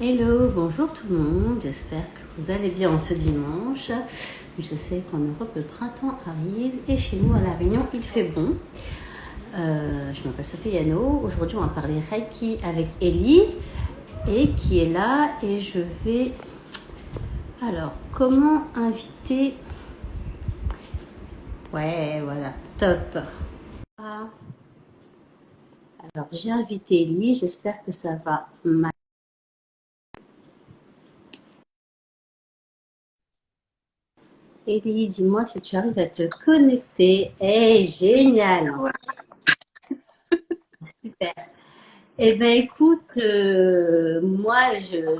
Hello, bonjour tout le monde, j'espère que vous allez bien en ce dimanche. Je sais qu'en Europe le printemps arrive et chez nous à La Réunion il fait bon. Je m'appelle Sophie Yano, aujourd'hui on va parler Reiki avec Ellie et qui est là et je vais... Alors, comment inviter... Ouais, voilà, top. Alors j'ai invité Ellie, j'espère que ça va. Ellie, dis-moi si tu arrives à te connecter. Eh, génial! Super. Eh ben écoute, moi,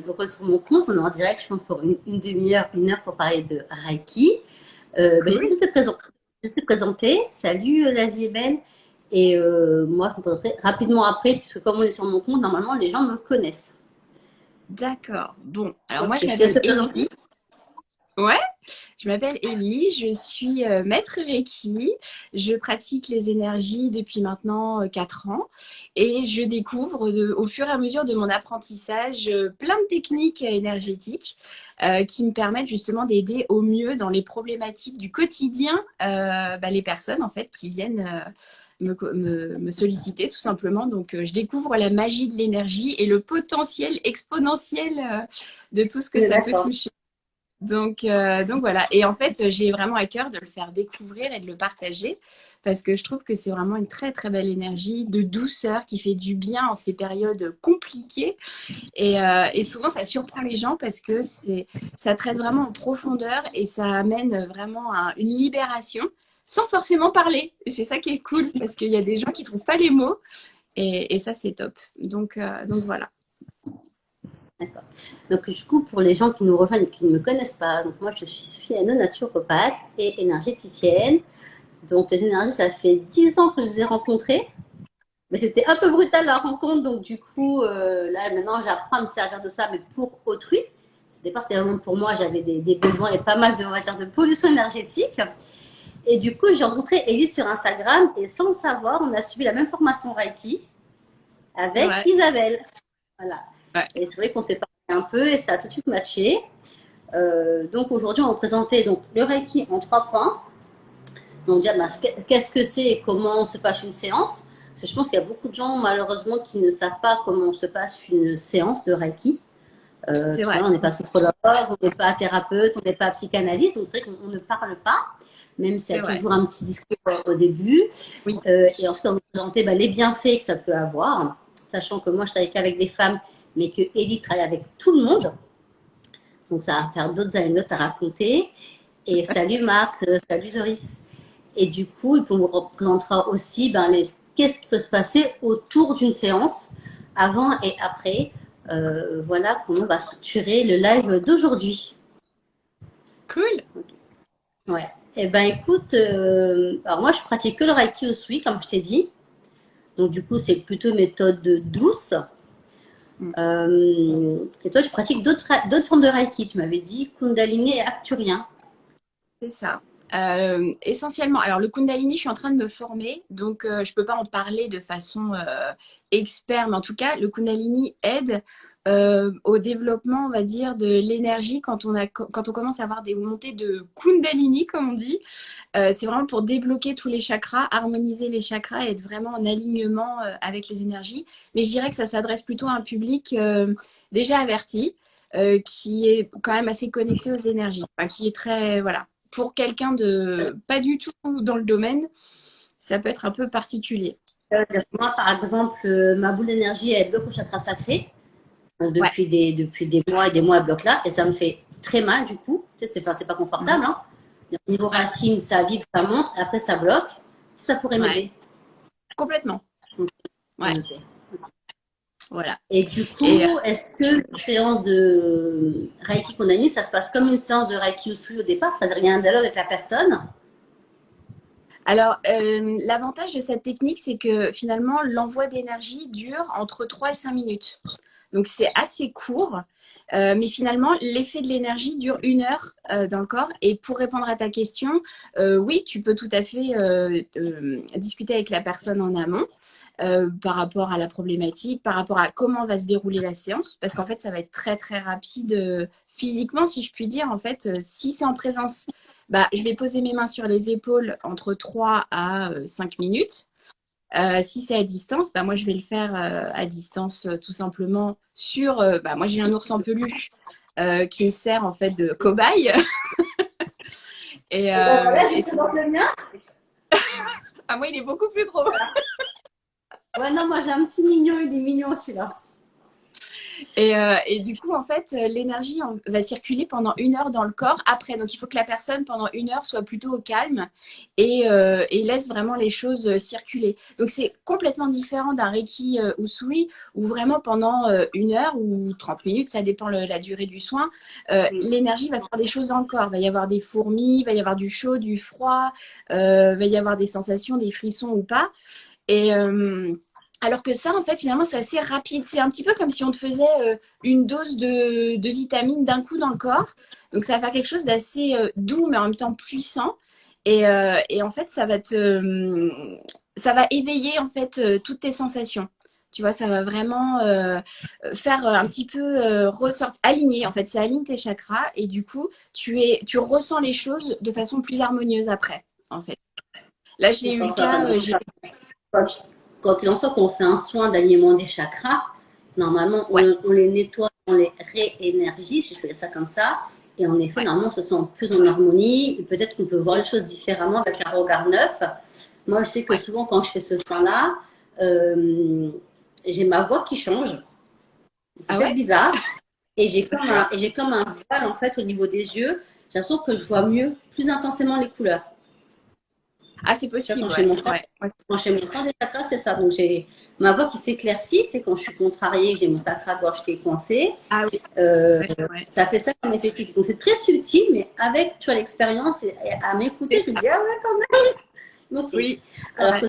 donc sur mon compte, on est en direct, je pense, pour une demi-heure, une heure pour parler de Reiki. Ben, je vais Cool. te présenter. Salut, la vie est belle. Et moi, je me présenterai rapidement après, puisque comme on est sur mon compte, normalement, les gens me connaissent. D'accord. Bon, alors Ok, moi je je te laisse m'appelle te présenter. Élie. Ouais, je m'appelle Élie, je suis maître Reiki. Je pratique les énergies depuis maintenant 4 ans et je découvre au fur et à mesure de mon apprentissage plein de techniques énergétiques qui me permettent justement d'aider au mieux dans les problématiques du quotidien les personnes en fait qui viennent me solliciter tout simplement. Donc je découvre la magie de l'énergie et le potentiel exponentiel de tout ce que ça peut D'accord. toucher. Donc voilà. Et en fait, j'ai vraiment à cœur de le faire découvrir et de le partager parce que je trouve que c'est vraiment une très très belle énergie de douceur qui fait du bien en ces périodes compliquées. Et souvent, ça surprend les gens parce que ça traite vraiment en profondeur et ça amène vraiment à une libération sans forcément parler. Et c'est ça qui est cool parce qu'il y a des gens qui trouvent pas les mots et ça, c'est top. Donc voilà. D'accord. Donc, du coup, pour les gens qui nous rejoignent et qui ne me connaissent pas, donc moi, je suis Sophie Anno, naturopathe et énergéticienne. Donc, les énergies, ça fait 10 ans que je les ai rencontrées. Mais c'était un peu brutal la rencontre, donc du coup, là maintenant j'apprends à me servir de ça, mais pour autrui. Au départ, c'était vraiment pour moi, j'avais des besoins et pas mal de, on va dire, de pollution énergétique. Et du coup, j'ai rencontré Ellie sur Instagram et sans le savoir, on a suivi la même formation Reiki avec Ouais, Isabelle. Voilà. ouais. Et c'est vrai qu'on s'est parlé un peu et ça a tout de suite matché. Donc aujourd'hui, on va vous présenter donc, le Reiki en 3 points. Donc dire bah, qu'est-ce que c'est et comment se passe une séance. Parce que je pense qu'il y a beaucoup de gens malheureusement qui ne savent pas comment se passe une séance de Reiki. C'est Parce que vrai. là, on n'est pas sophrologue, on n'est pas thérapeute, on n'est pas psychanalyste, donc c'est vrai qu'on ne parle pas, même s'il y C'est a vrai. toujours un petit discours au début. Oui. Et ensuite, on va vous présenter les bienfaits que ça peut avoir, sachant que moi, je travaille qu'avec des femmes, mais que Ellie travaille avec tout le monde. Donc, ça va faire d'autres anecdotes à raconter. Et salut Marc, salut Doris. Et du coup, il vous représentera aussi qu'est-ce qui peut se passer autour d'une séance, avant et après. Voilà comment on va structurer le live d'aujourd'hui. Cool. Ouais. Eh ben écoute, alors moi je pratique que le Reiki Usui, comme je t'ai dit. Donc du coup, c'est plutôt méthode douce. Et toi, tu pratiques d'autres formes de Reiki. Tu m'avais dit Kundalini et Acturien. C'est ça. Essentiellement, alors le Kundalini, je suis en train de me former, donc je ne peux pas en parler de façon expert, mais en tout cas, le Kundalini aide au développement, on va dire, de l'énergie quand on commence à avoir des montées de Kundalini, comme on dit. C'est vraiment pour débloquer tous les chakras, harmoniser les chakras et être vraiment en alignement avec les énergies. Mais je dirais que ça s'adresse plutôt à un public déjà averti, qui est quand même assez connecté aux énergies, enfin, qui est très, voilà. Pour quelqu'un de pas du tout dans le domaine, ça peut être un peu particulier. Moi, par exemple, ma boule d'énergie, elle bloque au chakra sacré. Donc, Ouais. depuis des mois et des mois, elle bloque là. Et ça me fait très mal, du coup. Tu sais, c'est pas Mhm. confortable. Hein. Au niveau Ouais. racine, ça vibre, ça monte. Et après, ça bloque. Ça pourrait Ouais. m'aider. Complètement. Ouais. Voilà. Et du Et coup, est-ce que une séance de Reiki Kundalini, ça se passe comme une séance de Reiki Usui au départ? C'est-à-dire, il y a un dialogue avec la personne. alors, l'avantage de cette technique, c'est que finalement, l'envoi d'énergie dure entre 3 et 5 minutes. Donc, c'est assez court. Mais finalement, l'effet de l'énergie dure 1 heure dans le corps. Et pour répondre à ta question, oui, tu peux tout à fait discuter avec la personne en amont par rapport à la problématique, par rapport à comment va se dérouler la séance, parce qu'en fait, ça va être très, très rapide physiquement, si je puis dire. En fait, si c'est en présence, bah, je vais poser mes mains sur les épaules entre 3 à 5 minutes. Si c'est à distance, bah moi je vais le faire à distance tout simplement sur. Bah, moi j'ai un ours en peluche qui me sert en fait de cobaye. Et, Et ben voilà, je et... présente le mien. Ah, moi il est beaucoup plus gros. Ouais, non, moi j'ai un petit mignon, il est mignon celui-là. Et du coup, en fait, l'énergie va circuler pendant 1 heure dans le corps après. Donc, il faut que la personne, pendant 1 heure, soit plutôt au calme et laisse vraiment les choses circuler. Donc, c'est complètement différent d'un Reiki Usui où vraiment pendant 1 heure ou 30 minutes, ça dépend la durée du soin, l'énergie va faire des choses dans le corps. Il va y avoir des fourmis, il va y avoir du chaud, du froid, il va y avoir des sensations, des frissons ou pas. Et alors que ça, en fait, finalement, c'est assez rapide. C'est un petit peu comme si on te faisait une dose de vitamines d'un coup dans le corps. Donc, ça va faire quelque chose d'assez doux, mais en même temps puissant. Et en fait, ça va éveiller en fait toutes tes sensations. Tu vois, ça va vraiment faire un petit peu ressortir, aligner. En fait, ça aligne tes chakras et du coup, tu ressens les choses de façon plus harmonieuse après. En fait, là, j'ai eu Quand le ça va cas. dans quand il en soit qu'on fait un soin d'alignement des chakras, normalement, Ouais, on les nettoie, on les réénergise, si je peux dire ça comme ça. Et en effet, ouais, normalement, on se sent plus en harmonie. Et peut-être qu'on peut voir les choses différemment avec un regard neuf. Moi, je sais que ouais. souvent, quand je fais ce soin-là, euh, j'ai ma voix qui change. C'est Ah peut-être ouais? bizarre. Et j'ai comme un voile, en fait, au niveau des yeux. J'ai l'impression que je vois mieux, plus intensément les couleurs. Ah, c'est Tu vois, possible, ouais. Ouais, ouais. quand je fais mon soin des chakras, c'est ça. Donc, j'ai ma voix qui s'éclaircit. Tu sais, quand je suis contrariée, que j'ai mon chakra gorge qui est coincé. Ah oui, Euh, ouais, ouais. Ça fait ça comme effet physique. Donc, c'est très subtil, mais avec, tu vois, l'expérience et à m'écouter, C'est je me ça. dis, ah ouais, quand même. Ok. Oui, Alors ouais, que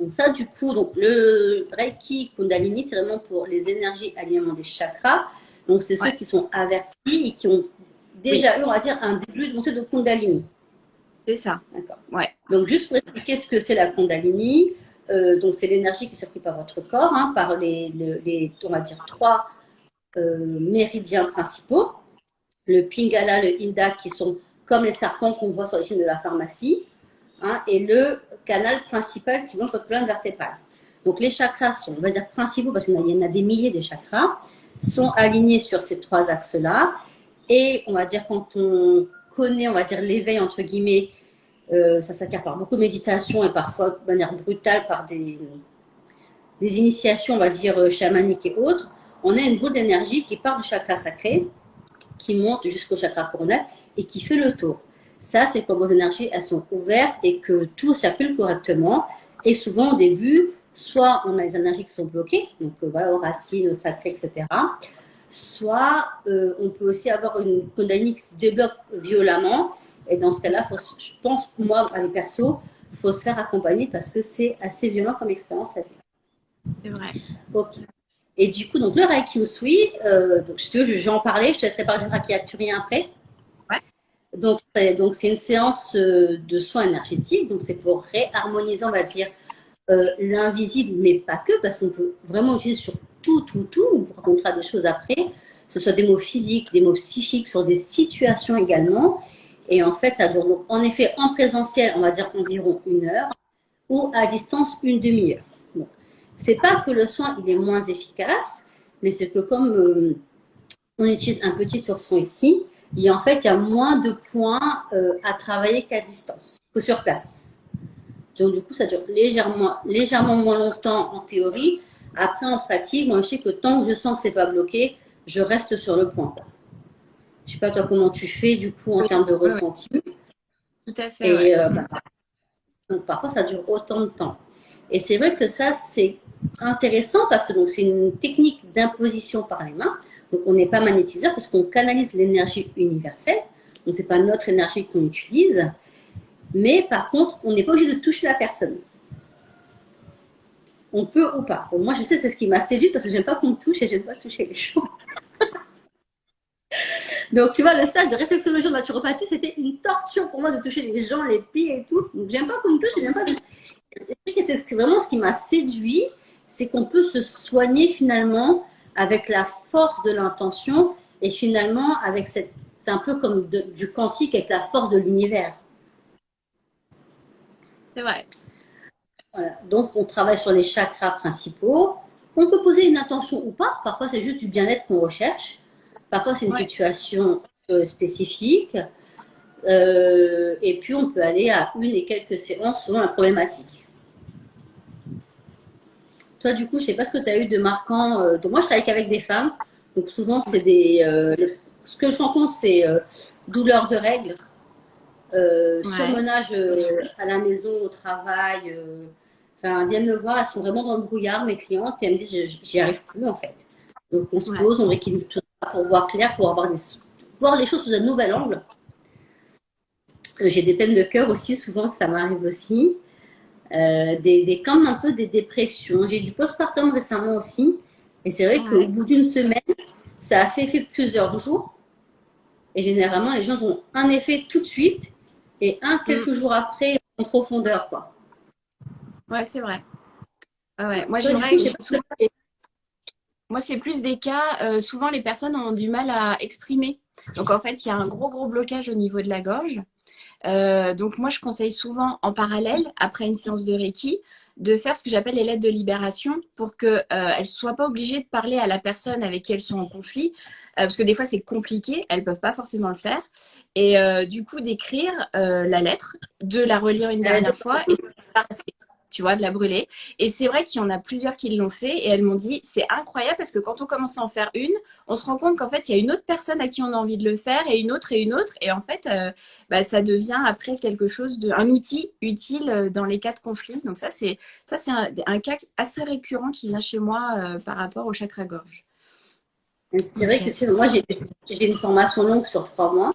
donc ça, du coup, donc le Reiki Kundalini, c'est vraiment pour les énergies alignement des chakras. Donc, c'est ceux ouais, qui sont avertis et qui ont oui, déjà eu, on va dire, un début de montée de Kundalini. c'est ça. D'accord. Ouais, Donc, juste pour expliquer ce que c'est la Kundalini, donc c'est l'énergie qui circule par votre corps, hein, par on va dire, trois méridiens principaux. Le Pingala, le Inda, qui sont comme les serpents qu'on voit sur les films de la pharmacie, hein, et le canal principal qui longe votre colonne vertébrale. Donc, les chakras sont, on va dire, principaux, parce qu'il y en a des milliers de chakras, sont alignés sur ces trois axes-là. Et on va dire, quand on connaît, on va dire, l'éveil, entre guillemets, ça s'acquiert par beaucoup de méditation et parfois de manière brutale par des initiations, on va dire, chamaniques et autres. On a une boule d'énergie qui part du chakra sacré, qui monte jusqu'au chakra coronal et qui fait le tour. Ça, c'est quand vos énergies, elles sont ouvertes et que tout circule correctement. Et souvent, au début, soit on a les énergies qui sont bloquées, donc voilà, aux racines, aux sacrés, etc. Soit on peut aussi avoir une kundalini qui se débloque violemment. Et dans ce cas-là, je pense, moi, à mes persos, il faut se faire accompagner parce que c'est assez violent comme expérience à vivre. c'est vrai. Ok. Et du coup, donc le Reiki Usui, donc je vais en parler, je te laisserai parler du Reiki Arthurien après. Ouais, Donc c'est une séance de soins énergétiques, donc c'est pour réharmoniser, on va dire, l'invisible, mais pas que, parce qu'on peut vraiment utiliser sur tout. On vous racontera des choses après, que ce soit des mots physiques, des mots psychiques, sur des situations également. Et en fait, ça dure donc en effet en présentiel, on va dire environ 1 heure, ou à distance une demi-heure. Bon. C'est pas que le soin il est moins efficace, mais c'est que comme on utilise un petit ourson ici, il y a moins de points à travailler qu'à distance, que sur place. Donc, du coup, ça dure légèrement moins longtemps en théorie. Après, en pratique, moi, je sais que tant que je sens que c'est pas bloqué, je reste sur le point. Je sais pas, toi, comment tu fais, du coup, en oui, termes de ouais, ouais. ressenti. Tout à fait, ouais. Et donc, parfois, ça dure autant de temps. Et c'est vrai que ça, c'est intéressant parce que c'est une technique d'imposition par les mains. Donc, on n'est pas magnétiseur parce qu'on canalise l'énergie universelle. Donc, c'est pas notre énergie qu'on utilise. Mais par contre, on n'est pas obligé de toucher la personne. On peut ou pas. Donc moi, je sais, c'est ce qui m'a séduite parce que j'aime pas qu'on me touche et j'aime pas toucher les choses. Donc, tu vois, le stage de réflexologie en naturopathie, c'était une torture pour moi de toucher les gens, les pieds et tout. Donc, j'aime pas qu'on me touche, j'aime pas. C'est vraiment ce qui m'a séduit, c'est qu'on peut se soigner finalement avec la force de l'intention et finalement avec cette. C'est un peu comme du quantique avec la force de l'univers. C'est vrai. Voilà. Donc, on travaille sur les chakras principaux. On peut poser une intention ou pas. Parfois, c'est juste du bien-être qu'on recherche. Parfois, c'est une Ouais. situation spécifique. Et puis, on peut aller à une et quelques séances selon la problématique. Toi, du coup, je sais pas ce que tu as eu de marquant. Donc, moi, je travaille qu'avec des femmes. Donc, souvent, c'est Ouais. des. Ce que je rencontre, c'est douleurs de règles, Ouais. surmenage à la maison, au travail. Enfin, elles viennent me voir, elles sont vraiment dans le brouillard, mes clientes, et elles me disent, j'y arrive plus, en fait. Donc, on se Ouais. pose, on rééquilibre tout ça pour voir clair, pour voir les choses sous un nouvel angle. J'ai des peines de cœur aussi, souvent, que ça m'arrive aussi. Comme un peu des dépressions. J'ai eu du postpartum récemment aussi. Et c'est vrai qu'au Ouais. bout d'une semaine, ça a fait effet plusieurs jours. Et généralement, les gens ont un effet tout de suite et un Mm. quelques jours après en profondeur, quoi. Ouais, c'est vrai. Ouais. Moi, Toi, du coup, j'aimerais je sais pas. souvent. Moi, c'est plus des cas, souvent les personnes ont du mal à exprimer. Donc, en fait, il y a un gros blocage au niveau de la gorge. Donc, moi, je conseille souvent en parallèle, après une séance de Reiki, de faire ce que j'appelle les lettres de libération pour qu'elles ne soient pas obligées de parler à la personne avec qui elles sont en conflit. Parce que des fois, c'est compliqué, elles ne peuvent pas forcément le faire. Et du coup, d'écrire la lettre, de la relire une dernière fois et de la passer, tu vois, de la brûler. Et c'est vrai qu'il y en a plusieurs qui l'ont fait et elles m'ont dit, c'est incroyable parce que quand on commence à en faire une, on se rend compte qu'en fait, il y a une autre personne à qui on a envie de le faire et une autre et une autre. Et en fait, bah, ça devient après quelque chose un outil utile dans les cas de conflit. Donc ça c'est un cas assez récurrent qui vient chez moi par rapport au chakra-gorge. C'est Donc vrai il y a que tu sais, ça. moi, j'ai une formation longue sur 3 mois.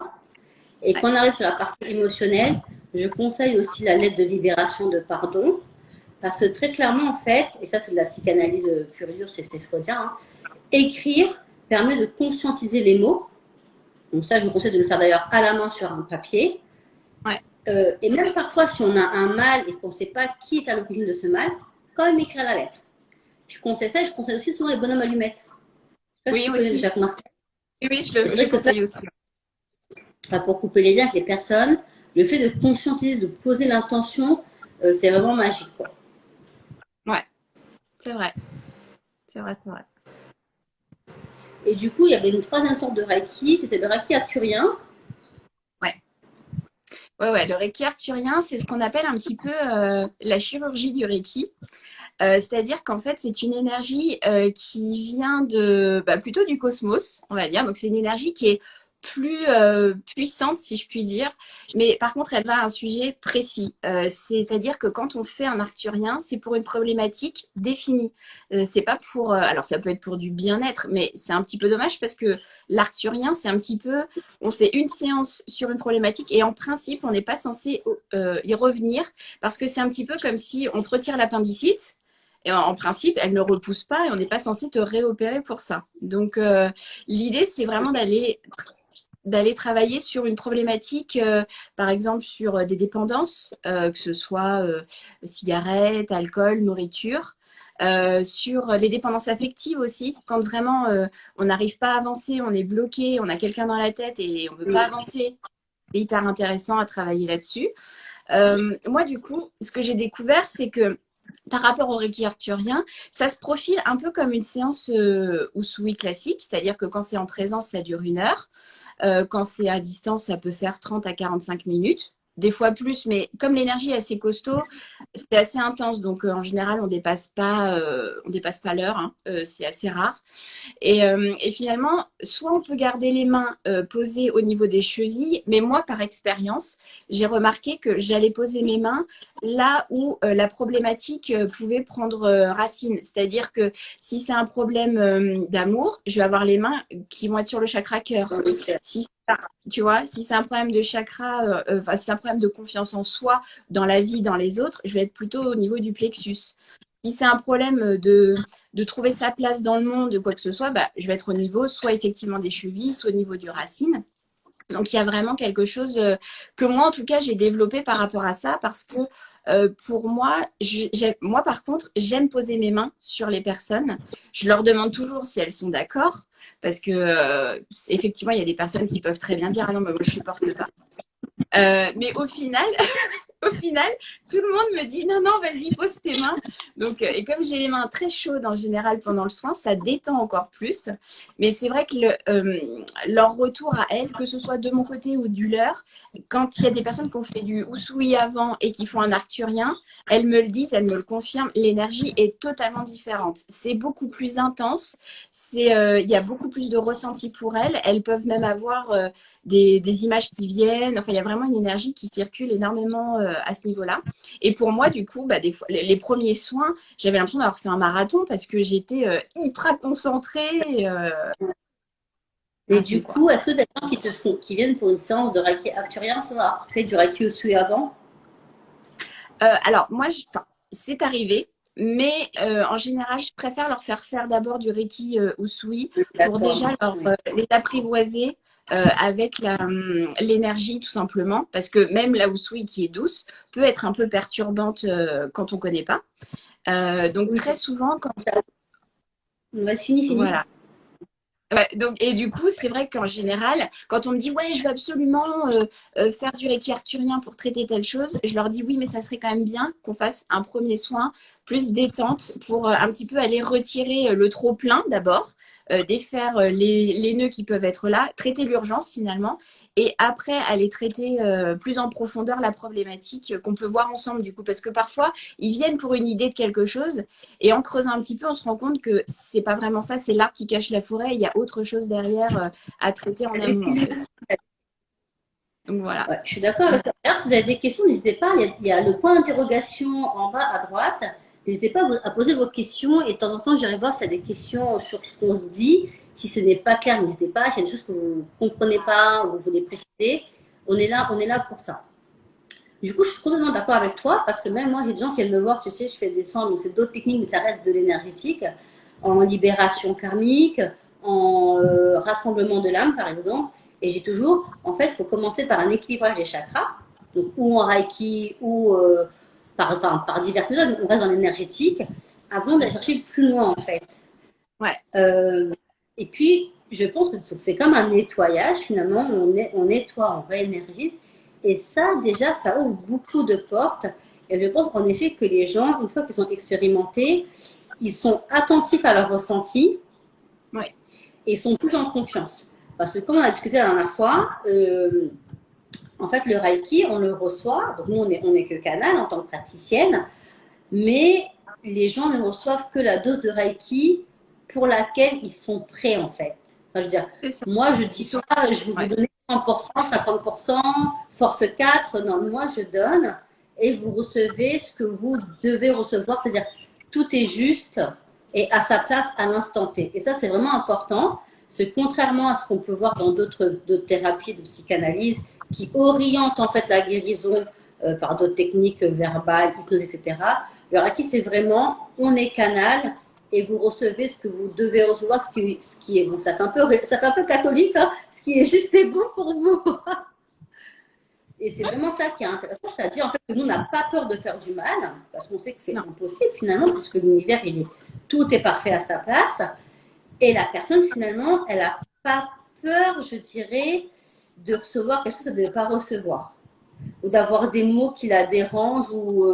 Et Ouais. quand on arrive sur la partie émotionnelle, je conseille aussi la lettre de libération de pardon. Parce que très clairement, en fait, et ça c'est de la psychanalyse pure et dure, c'est freudien, hein, écrire permet de conscientiser les mots. Donc ça, je vous conseille de le faire d'ailleurs à la main sur un papier. Ouais. Et même parfois, si on a un mal et qu'on ne sait pas qui est à l'origine de ce mal, quand même écrire la lettre. Je conseille ça et je conseille aussi souvent les bonhommes allumettes. Je ne sais pas si Oui, tu connais aussi. Jacques Martin. Oui, oui, Et c'est je vrai que ça, conseille aussi. pour couper les liens avec les personnes, le fait de conscientiser, de poser l'intention, c'est vraiment magique, quoi. Ouais, c'est vrai. C'est vrai, c'est vrai. Et du coup, il y avait une troisième sorte de Reiki, c'était le Reiki arthurien. Ouais. Ouais, le Reiki arthurien, c'est ce qu'on appelle un petit peu la chirurgie du Reiki. C'est-à-dire qu'en fait, c'est une énergie qui vient plutôt du cosmos, on va dire. Donc, c'est une énergie qui est plus puissante, si je puis dire. Mais par contre, elle va à un sujet précis. C'est-à-dire que quand on fait un arcturien, c'est pour une problématique définie. C'est pas pour. Alors, ça peut être pour du bien-être, mais c'est un petit peu dommage parce que l'arcturien, c'est un petit peu. On fait une séance sur une problématique et en principe, on n'est pas censé y revenir parce que c'est un petit peu comme si on te retire l'appendicite. Et en principe, elle ne repousse pas et on n'est pas censé te réopérer pour ça. Donc, l'idée, c'est vraiment d'aller travailler sur une problématique, par exemple sur des dépendances, que ce soit cigarettes, alcool, nourriture. Sur les dépendances affectives aussi, quand vraiment on n'arrive pas à avancer, on est bloqué, on a quelqu'un dans la tête et on ne veut pas avancer, c'est hyper intéressant à travailler là-dessus. Moi, du coup, ce que j'ai découvert, c'est que par rapport au Reiki arthurien, ça se profile un peu comme une séance Usui classique, c'est-à-dire que quand c'est en présence, ça dure 1 heure. Quand c'est à distance, ça peut faire 30 à 45 minutes. Des fois plus, mais comme l'énergie est assez costaud, c'est assez intense. Donc, en général, on dépasse pas l'heure. Hein. C'est assez rare. Et finalement, soit on peut garder les mains posées au niveau des chevilles, mais moi, par expérience, j'ai remarqué que j'allais poser mes mains là où la problématique pouvait prendre racine. C'est-à-dire que si c'est un problème d'amour, je vais avoir les mains qui vont être sur le chakra cœur. Si tu vois, si c'est un problème de chakra, si c'est un problème de confiance en soi, dans la vie, dans les autres, je vais être plutôt au niveau du plexus. Si c'est un problème de trouver sa place dans le monde, de quoi que ce soit, bah, je vais être au niveau soit effectivement des chevilles, soit au niveau du racine. Donc, il y a vraiment quelque chose que moi, en tout cas, j'ai développé par rapport à ça parce que pour moi, moi, par contre, j'aime poser mes mains sur les personnes. Je leur demande toujours si elles sont d'accord parce que, effectivement, il y a des personnes qui peuvent très bien dire, ah non, mais moi, je supporte pas. Mais au final, au final, tout le monde me dit non, non, vas-y, pose tes mains. Donc, et comme j'ai les mains très chaudes en général pendant le soin, ça détend encore plus. Mais c'est vrai que leur retour à elles, que ce soit de mon côté ou du leur, quand il y a des personnes qui ont fait du usui avant et qui font un arcturien, elles me le disent, elles me le confirment, l'énergie est totalement différente. C'est beaucoup plus intense, il y a beaucoup plus de ressenti pour elles. Elles peuvent même avoir des images qui viennent. Enfin, il y a vraiment une énergie qui circule énormément à ce niveau-là. Et pour moi, du coup, bah, des fois, les premiers soins, j'avais l'impression d'avoir fait un marathon parce que j'étais hyper concentrée. Et À fond, du quoi. coup, est-ce que des gens qui viennent pour une séance de Reiki arthurien sans avoir fait du Reiki Usui avant? Alors, moi, c'est arrivé. Mais en général, je préfère leur faire faire d'abord du Reiki Usui pour D'accord. déjà Oui. les apprivoiser avec l'énergie tout simplement. Parce que même la Usui qui est douce peut être un peu perturbante quand on ne connaît pas. Donc Oui, très c'est souvent, ça. Vas-y, fini. voilà. Ouais, donc, et du coup, c'est vrai qu'en général, quand on me dit ouais, je veux absolument faire du Reiki arthurien pour traiter telle chose, je leur dis oui, mais ça serait quand même bien qu'on fasse un premier soin plus détente pour un petit peu aller retirer le trop plein d'abord, défaire les nœuds qui peuvent être là, traiter l'urgence finalement, et après aller traiter plus en profondeur la problématique qu'on peut voir ensemble du coup, parce que parfois ils viennent pour une idée de quelque chose et en creusant un petit peu, on se rend compte que c'est pas vraiment ça, c'est l'arbre qui cache la forêt. Il y a autre chose derrière à traiter en amont, en fait. Donc voilà. Ouais, je suis d'accord avec toi. D'ailleurs, si vous avez des questions, n'hésitez pas. Il y a le point d'interrogation en bas à droite. N'hésitez pas à poser vos questions et de temps en temps, j'irai voir s'il y a des questions sur ce qu'on se dit. Si ce n'est pas clair, n'hésitez pas. S'il y a des choses que vous ne comprenez pas ou vous voulez préciser, on est là pour ça. Du coup, je suis complètement d'accord avec toi parce que même moi, j'ai des gens qui viennent me voir, tu sais, je fais des soins, donc c'est d'autres techniques, mais ça reste de l'énergétique, en libération karmique, en rassemblement de l'âme, par exemple. Et j'ai toujours, en fait, il faut commencer par un équilibrage des chakras, donc ou en Reiki ou par diverses méthodes, on reste dans l'énergétique, avant d'aller chercher plus loin, en fait. Ouais, Euh, et puis, je pense que c'est comme un nettoyage, finalement, on nettoie, on réénergise. Et ça, déjà, ça ouvre beaucoup de portes. Et je pense en effet que les gens, une fois qu'ils sont expérimentés, ils sont attentifs à leur ressenti ouais, et ils sont plus en confiance. Parce que comme on a discuté la dernière fois, en fait, le Reiki, on le reçoit. Donc nous, on est que canal en tant que praticienne. Mais les gens ne reçoivent que la dose de Reiki pour laquelle ils sont prêts, en fait. Enfin, je veux dire, c'est ça. moi, je Ils dis sont... pas, je vais vous ouais, donner 100%, 50%, force 4. Non, moi, je donne et vous recevez ce que vous devez recevoir. C'est-à-dire, tout est juste et à sa place à l'instant T. Et ça, c'est vraiment important. C'est contrairement à ce qu'on peut voir dans d'autres thérapies de psychanalyse qui orientent en fait la guérison par d'autres techniques verbales, hypnose, etc. Le Reiki, c'est vraiment, on est canal et vous recevez ce que vous devez recevoir, ce qui est bon. Ça fait un peu catholique, hein, ce qui est juste et bon pour vous. Et c'est vraiment ça qui est intéressant, c'est-à-dire en fait que nous, on n'a pas peur de faire du mal, parce qu'on sait que c'est non, impossible finalement, puisque l'univers, tout est parfait à sa place. Et la personne, finalement, elle n'a pas peur, je dirais, de recevoir quelque chose qu'elle ne devait pas recevoir ou d'avoir des mots qui la dérangent ou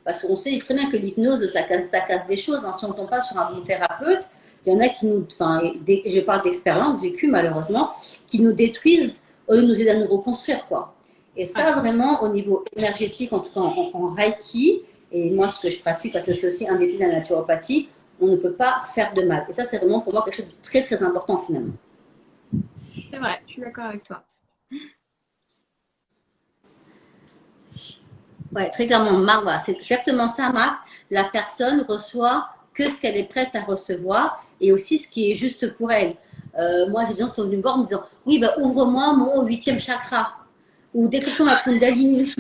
parce qu'on sait très bien que l'hypnose ça casse des choses, hein. Si on ne tombe pas sur un bon thérapeute, il y en a qui nous, enfin, je parle d'expérience vécue malheureusement, qui nous détruisent au lieu de nous aider à nous reconstruire, quoi. Et ouais, ça vraiment au niveau énergétique, en tout cas en Reiki, et moi ce que je pratique parce que c'est aussi un des piliers de la naturopathie, on ne peut pas faire de mal. Et ça c'est vraiment pour moi quelque chose de très très important finalement. c'est vrai, je suis d'accord avec toi. Ouais, très clairement, Marc, voilà, c'est exactement ça, Marc. La personne reçoit que ce qu'elle est prête à recevoir et aussi ce qui est juste pour elle. Moi, j'ai des gens qui sont venus me voir en me disant, oui, bah, ouvre-moi mon huitième chakra ou déclenche ma kundalini.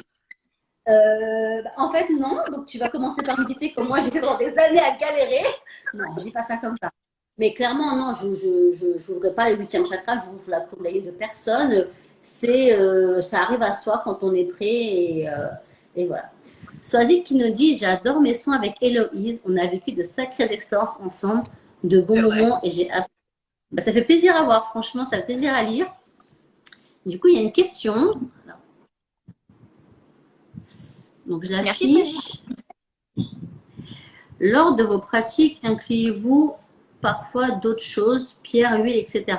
En fait, non. Donc, tu vas commencer par méditer comme moi, j'ai fait pendant des années à galérer. Non, je dis pas ça comme ça. Mais clairement, non, je n'ouvre pas le huitième chakra, j'ouvre la Kundalini de personne. Ça arrive à soi quand on est prêt et voilà. Soazic qui nous dit, j'adore mes soins avec Héloïse. On a vécu de sacrées expériences ensemble, de bons C'est vrai. moments et ça fait plaisir à voir. Franchement, ça fait plaisir à lire. Du coup, il y a une question. Donc, je Merci, Sonia. l'affiche. Lors de vos pratiques, incluez-vous parfois d'autres choses, pierre, huile, etc.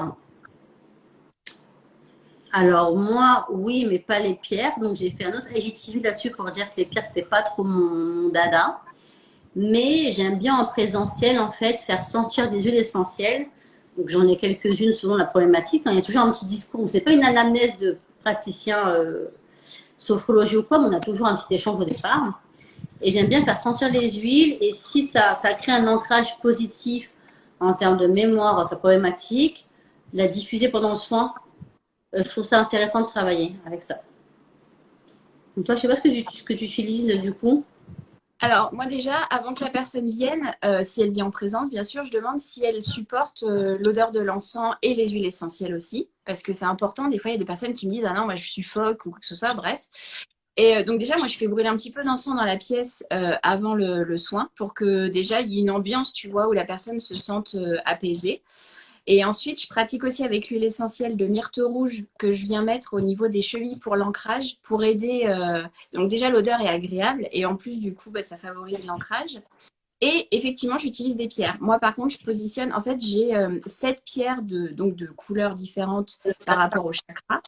Alors moi, oui, mais pas les pierres. Donc j'ai fait un autre IGTV là-dessus pour dire que les pierres, c'était pas trop mon dada. Mais j'aime bien en présentiel, en fait, faire sentir des huiles essentielles. Donc j'en ai quelques-unes selon la problématique, hein. Il y a toujours un petit discours. C'est pas une anamnèse de praticien sophrologie ou quoi, mais on a toujours un petit échange au départ. Et j'aime bien faire sentir les huiles. Et si ça crée un ancrage positif en termes de mémoire avec la problématique, la diffuser pendant le soin, je trouve ça intéressant de travailler avec ça. Donc toi, je sais pas ce que tu utilises du coup. Alors, moi déjà, avant que la personne vienne, si elle vient en présence, bien sûr, je demande si elle supporte l'odeur de l'encens et les huiles essentielles aussi, parce que c'est important. Des fois, il y a des personnes qui me disent, ah non, moi je suffoque ou quoi que ce soit, bref. Et donc déjà, moi, je fais brûler un petit peu d'encens dans la pièce avant le soin pour que déjà, il y ait une ambiance, tu vois, où la personne se sente apaisée. Et ensuite, je pratique aussi avec l'huile essentielle de myrte rouge que je viens mettre au niveau des chevilles pour l'ancrage, pour aider. Donc déjà, l'odeur est agréable et en plus, du coup, bah, ça favorise l'ancrage. Et effectivement, j'utilise des pierres. Moi, par contre, je positionne, en fait, j'ai 7 pierres donc de couleurs différentes par rapport au chakra.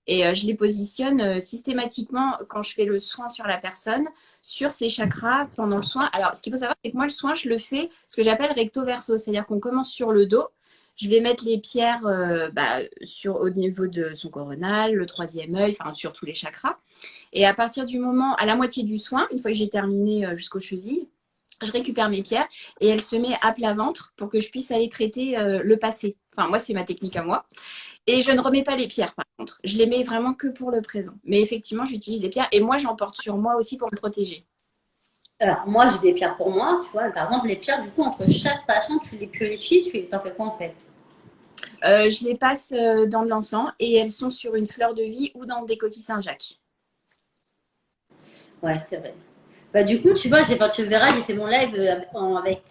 Et je les positionne systématiquement quand je fais le soin sur la personne, sur ses chakras pendant le soin. Alors, ce qu'il faut savoir, c'est que moi, le soin, je le fais ce que j'appelle recto verso, c'est-à-dire qu'on commence sur le dos. Je vais mettre les pierres au niveau de son coronal, le troisième œil, enfin sur tous les chakras. Et à partir du moment, à la moitié du soin, une fois que j'ai terminé jusqu'aux chevilles, je récupère mes pierres et elle se met à plat ventre pour que je puisse aller traiter le passé. Enfin, moi, c'est ma technique à moi. Et je ne remets pas les pierres, par contre. Je les mets vraiment que pour le présent. Mais effectivement, j'utilise des pierres et moi, j'en porte sur moi aussi pour me protéger. Alors moi, j'ai des pierres pour moi, tu vois. Par exemple, les pierres, du coup, entre chaque patient, tu les purifies, t'en fais quoi en fait? Je les passe dans de l'encens et elles sont sur une fleur de vie ou dans des coquilles Saint-Jacques. Ouais, c'est vrai. Bah du coup, tu vois, tu verras, j'ai fait mon live avec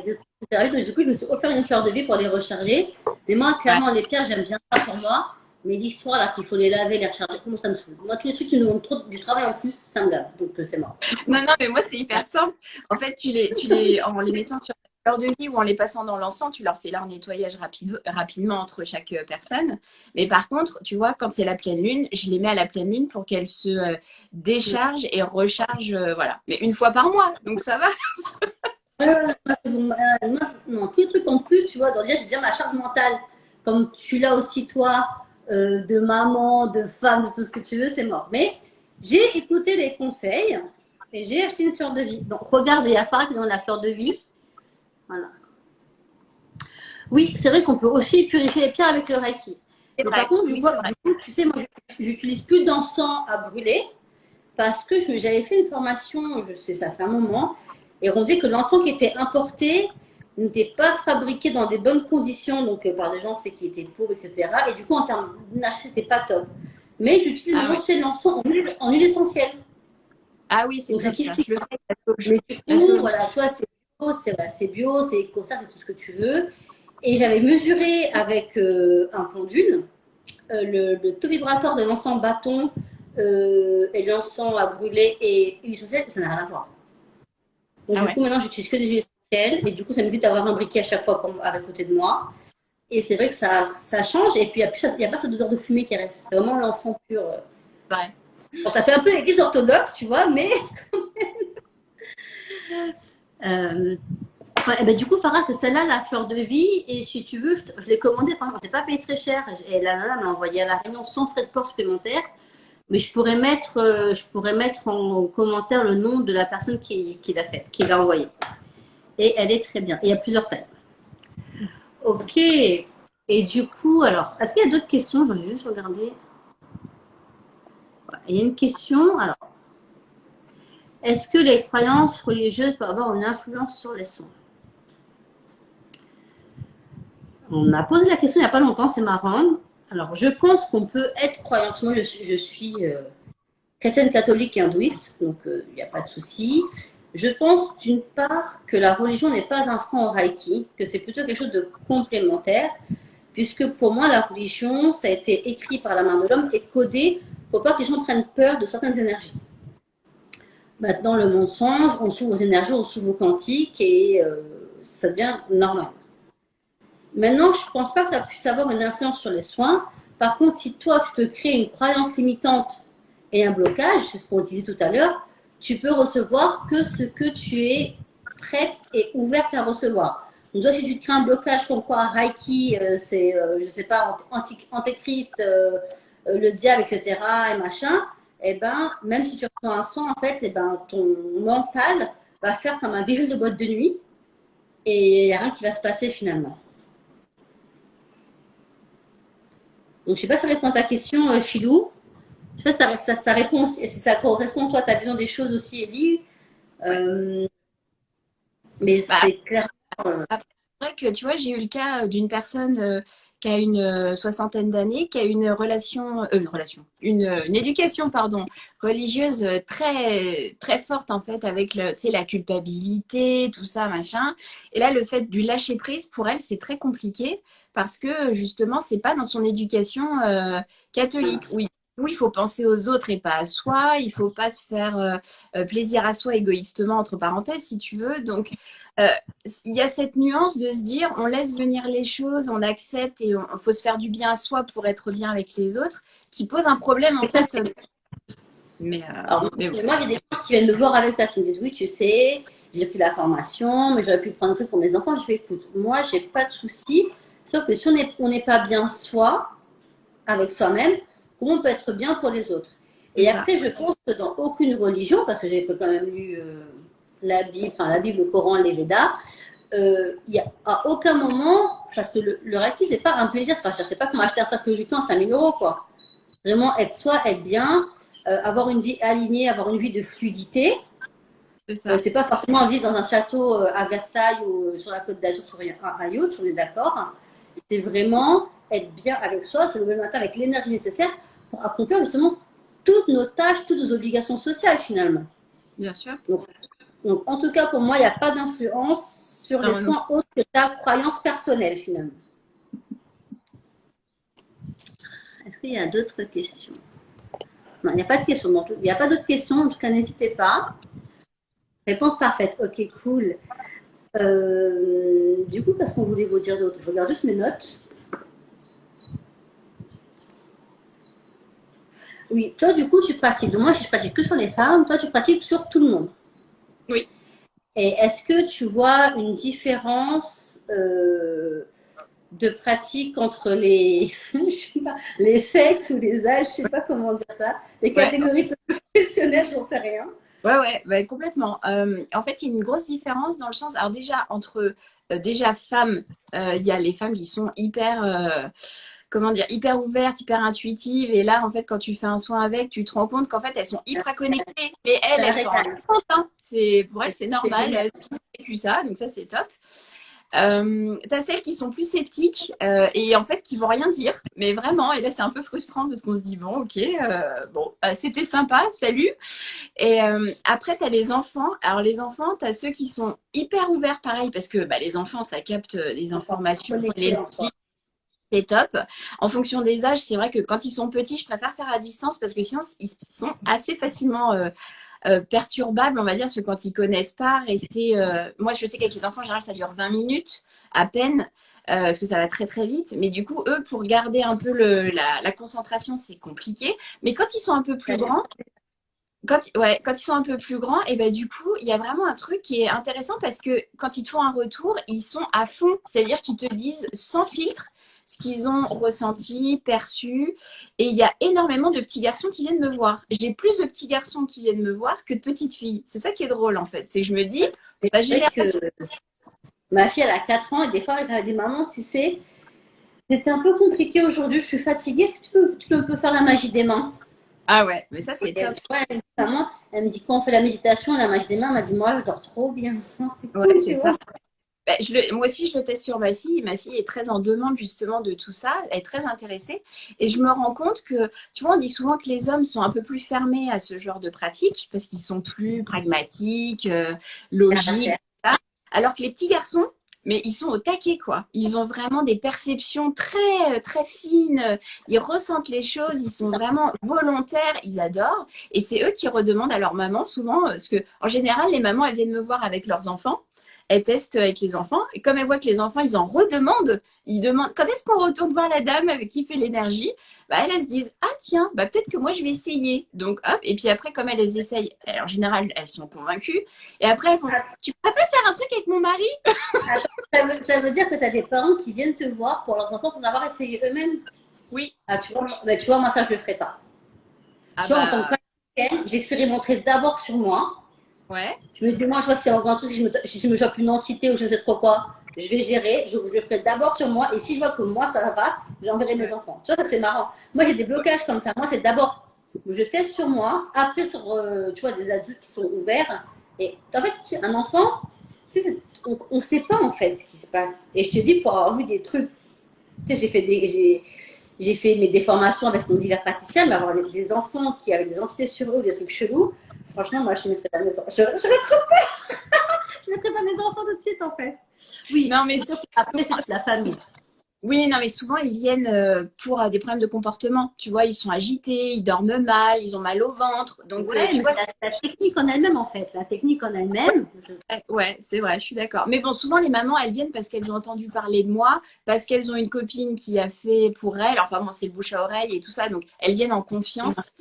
d'autres services, donc du coup, je me suis offert une fleur de vie pour les recharger. Mais moi, Ouais. clairement, les pierres, j'aime bien ça pour moi. Mais l'histoire là, qu'il faut les laver, les recharger, comment ça me saoule. Moi, tous les trucs qui nous demandent trop du travail en plus, ça me gave. Donc c'est mort. Non, non, mais moi, c'est hyper simple. En fait, en les mettant sur la fleur de vie ou en les passant dans l'encens, tu leur fais leur nettoyage rapidement entre chaque personne. Mais par contre, tu vois, quand c'est la pleine lune, je les mets à la pleine lune pour qu'elles se déchargent et rechargent, voilà. Mais une fois par mois, donc ça va. Non, tous les trucs en plus, tu vois, donc déjà, j'ai déjà ma charge mentale, comme tu l'as aussi toi, de maman, de femme, de tout ce que tu veux, c'est mort. Mais j'ai écouté les conseils et j'ai acheté une fleur de vie. Donc regarde, il y a Farah qui donne la fleur de vie. Voilà. Oui, c'est vrai qu'on peut aussi purifier les pierres avec le Reiki. C'est Mais par vrai. contre, Oui, c'est vrai. du coup, tu sais, moi, j'utilise plus d'encens à brûler parce que j'avais fait une formation, je sais, ça fait un moment, et on dit que l'encens qui était importé n'était pas fabriqué dans des bonnes conditions, donc par des gens qui étaient pauvres, etc. Et du coup, en termes d'âge, c'était pas top. Mais j'utilise Ah maintenant, ouais. tu sais, l'encens en huile essentielle. Ah oui, c'est Donc c'est top kiff ça. kiff. Je le fais avec la sauge. Mais du La coup, sauge. voilà, tu vois, c'est bio, c'est éco, ça, c'est tout ce que tu veux. Et j'avais mesuré avec un pendule le taux vibratoire de l'encens bâton et l'encens à brûler et huile essentielle, ça n'a rien à voir. Donc Ah du coup, ouais. maintenant, j'utilise que des huiles essentielles et du coup, ça m'évite d'avoir un briquet à chaque fois à côté de moi. Et c'est vrai que ça change et puis il n'y a pas cette odeur de fumée qui reste. C'est vraiment l'encens pur. Ouais. Bon, ça fait un peu église orthodoxe, tu vois, mais euh, ouais, et ben, du coup, Farah, c'est celle-là, la fleur de vie. Et si tu veux, je l'ai commandée. Enfin, je l'ai pas payé très cher. Et la nana m'a envoyé à la Réunion sans frais de port supplémentaires. Mais je pourrais mettre en commentaire le nom de la personne qui l'a fait, qui l'a envoyé. Et elle est très bien. Et il y a plusieurs tailles. Ok. Et du coup, alors, est-ce qu'il y a d'autres questions? Je vais juste regarder. Il y a une question. Alors, est-ce que les croyances religieuses peuvent avoir une influence sur les soins? On m'a posé la question il n'y a pas longtemps, c'est marrant. Alors, je pense qu'on peut être croyant. Moi, je suis chrétienne catholique et hindouiste, donc il n'y a pas de souci. Je pense d'une part que la religion n'est pas un frein au Reiki, que c'est plutôt quelque chose de complémentaire, puisque pour moi, la religion, ça a été écrit par la main de l'homme et codé pour pas que les gens prennent peur de certaines énergies. Maintenant, le monde change, on s'ouvre aux énergies, on s'ouvre aux quantiques et ça devient normal. Maintenant, je ne pense pas que ça puisse avoir une influence sur les soins. Par contre, si toi, tu te crées une croyance limitante et un blocage, c'est ce qu'on disait tout à l'heure, tu peux recevoir que ce que tu es prête et ouverte à recevoir. Donc, toi, si tu te crées un blocage comme quoi Reiki, c'est, je ne sais pas, antéchrist, le diable, etc., et machin, eh ben, même si tu reçois un son, en fait, eh ben, ton mental va faire comme un vigile de boîte de nuit et il n'y a rien qui va se passer finalement. Donc, je ne sais pas si ça répond à ta question, Philou. Je ne sais pas si ça répond, si ça correspond toi à ta vision des choses aussi, Ellie. Mais Bah, c'est clair. après, c'est vrai que tu vois, j'ai eu le cas d'une personne qui a une soixantaine d'années, qui a une éducation, pardon, religieuse très, très forte en fait, avec tu sais, la culpabilité, tout ça, machin. Et là, le fait du lâcher prise, pour elle, c'est très compliqué parce que justement, c'est pas dans son éducation catholique. Oui. Oui, il faut penser aux autres et pas à soi. Il faut pas se faire plaisir à soi égoïstement, entre parenthèses, si tu veux. Donc, euh, il y a cette nuance de se dire on laisse venir les choses, on accepte et il faut se faire du bien à soi pour être bien avec les autres, qui pose un problème en fait. Alors, Mais bon. moi, j'ai des gens qui viennent me voir avec ça, qui me disent oui, tu sais, j'ai pris la formation, mais j'aurais pu prendre un truc pour mes enfants. Je fais écoute, moi, j'ai pas de souci. Sauf que si on n'est pas bien soi, avec soi-même, comment on peut être bien pour les autres? C'est Et ça. après, je pense que dans aucune religion, parce que j'ai quand même lu la Bible, le Coran, les Védas, il y a à aucun moment, parce que le Reiki, c'est pas un plaisir, enfin, c'est pas comme acheter un sac Louis Vuitton à 5 000 euros, quoi. Vraiment être soi, être bien, avoir une vie alignée, avoir une vie de fluidité. C'est ça. C'est pas forcément vivre dans un château à Versailles ou sur la Côte d'Azur sur un yacht, on est d'accord. C'est vraiment être bien avec soi, se lever le matin avec l'énergie nécessaire pour accomplir justement toutes nos tâches, toutes nos obligations sociales finalement. Bien sûr. Donc, en tout cas, pour moi, il n'y a pas d'influence sur les Non, non. soins autres que ta croyance personnelle finalement. Est-ce qu'il y a d'autres questions? Non, il n'y a pas de questions. Bon, il n'y a pas d'autres questions, en tout cas, n'hésitez pas. Réponse parfaite. Ok, cool. Du coup, qu'est-ce qu'on voulait vous dire d'autre? Je regarde juste mes notes. Oui, toi, du coup, tu pratiques. Donc, moi, je pratique que sur les femmes. Toi, tu pratiques sur tout le monde. Oui. Et est-ce que tu vois une différence de pratique entre les, je sais pas, les sexes ou les âges, je sais pas comment dire ça, les Ouais. catégories professionnelles, j'en sais rien. Ouais, ouais, bah, complètement. En fait, il y a une grosse différence dans le sens, alors déjà, entre déjà femmes, il y a les femmes qui sont hyper, comment dire, hyper ouvertes, hyper intuitives. Et là, en fait, quand tu fais un soin avec, tu te rends compte qu'en fait, elles sont hyper connectées. Mais Ça elles s'en rendent régale. pas compte, hein. Pour elles, c'est C'est normal. génial. Elles ont vécu ça, donc ça, c'est top. T'as celles qui sont plus sceptiques et en fait qui vont rien dire, mais vraiment, et là c'est un peu frustrant parce qu'on se dit bon, ok, bon, c'était sympa, salut. Et après, tu as les enfants. Alors, les enfants, tu as ceux qui sont hyper ouverts, pareil, parce que bah, les enfants, ça capte les informations, Connecté en l'énergie, soi. c'est top. En fonction des âges, c'est vrai que quand ils sont petits, je préfère faire à distance parce que sinon, ils sont assez facilement perturbables, on va dire, parce que quand ils connaissent pas, rester. Moi, je sais qu'avec les enfants, en général, ça dure 20 minutes à peine. Parce que ça va très très vite, mais du coup, eux, pour garder un peu la concentration, c'est compliqué. Mais quand ils sont un peu plus grands, quand ils sont un peu plus grands, et ben du coup, il y a vraiment un truc qui est intéressant parce que quand ils te font un retour, ils sont à fond. C'est-à-dire qu'ils te disent sans filtre ce qu'ils ont ressenti, perçu. Et il y a énormément de petits garçons qui viennent me voir. J'ai plus de petits garçons qui viennent me voir que de petites filles. C'est ça qui est drôle en fait. C'est que je me dis, la C'est vrai génération. que ma fille, elle a 4 ans et des fois, elle a dit maman, tu sais, c'était un peu compliqué aujourd'hui, je suis fatiguée, est-ce que tu peux un peu faire la magie des mains? Ah ouais, mais ça, c'est Et, top. tu vois, maman, elle me dit quand on fait la méditation, la magie des mains, elle m'a dit moi je dors trop bien. C'est Ouais, cool, c'est tu ça. vois. Bah, moi aussi, je le teste sur ma fille. Ma fille est très en demande justement de tout ça. Elle est très intéressée. Et je me rends compte que, tu vois, on dit souvent que les hommes sont un peu plus fermés à ce genre de pratique parce qu'ils sont plus pragmatiques, logiques, tout ça. Alors que les petits garçons, mais ils sont au taquet, quoi. Ils ont vraiment des perceptions très, très fines. Ils ressentent les choses. Ils sont vraiment volontaires. Ils adorent. Et c'est eux qui redemandent à leur maman souvent, parce que en général, les mamans, elles viennent me voir avec leurs enfants. Elle teste avec les enfants. Et comme elle voit que les enfants, ils en redemandent, ils demandent quand est-ce qu'on retourne voir la dame avec qui fait l'énergie, bah, elles se disent ah tiens, bah, peut-être que moi je vais essayer. Donc hop, et puis après, comme elles les essayent, en général, elles sont convaincues. Et après, elles font tu pourrais pas faire un truc avec mon mari? Attends, ça veut dire que tu as des parents qui viennent te voir pour leurs enfants sans avoir essayé eux-mêmes. Oui. Ah, tu vois, moi ça je le ferai pas. Ah Tu vois, en tant que bah praticienne, j'expérimenterai d'abord sur moi. ouais. Je me dis, moi, je vois, si c'est un truc, si je me chope une entité ou je ne sais trop quoi, je vais gérer, je le ferai d'abord sur moi. Et si je vois que moi, ça va, j'enverrai mes Ouais. enfants. Tu vois, ça, c'est marrant. Moi, j'ai des blocages comme ça. Moi, c'est d'abord, je teste sur moi, après sur, tu vois, des adultes qui sont ouverts. Et en fait, si un enfant, tu sais, on ne sait pas, en fait, ce qui se passe. Et je te dis, pour avoir vu des trucs, tu sais, j'ai fait des formations avec mon divers praticien, mais avoir des enfants qui avaient des entités sur eux, des trucs chelous, franchement, moi, je ne mettrais pas mes enfants. Je mettrais pas mes enfants tout de suite, en fait. Oui, Non mais c'est sûr qu'après, c'est toute la famille. oui, non, mais souvent ils viennent pour des problèmes de comportement. Tu vois, ils sont agités, ils dorment mal, ils ont mal au ventre. Donc, Ouais, tu mais vois, c'est la technique en elle-même, en fait. La technique en elle-même. ouais, c'est vrai, je suis d'accord. Mais bon, souvent les mamans, elles viennent parce qu'elles ont entendu parler de moi, parce qu'elles ont une copine qui a fait pour elles. Enfin bon, c'est le bouche à oreille et tout ça. Donc, elles viennent en confiance.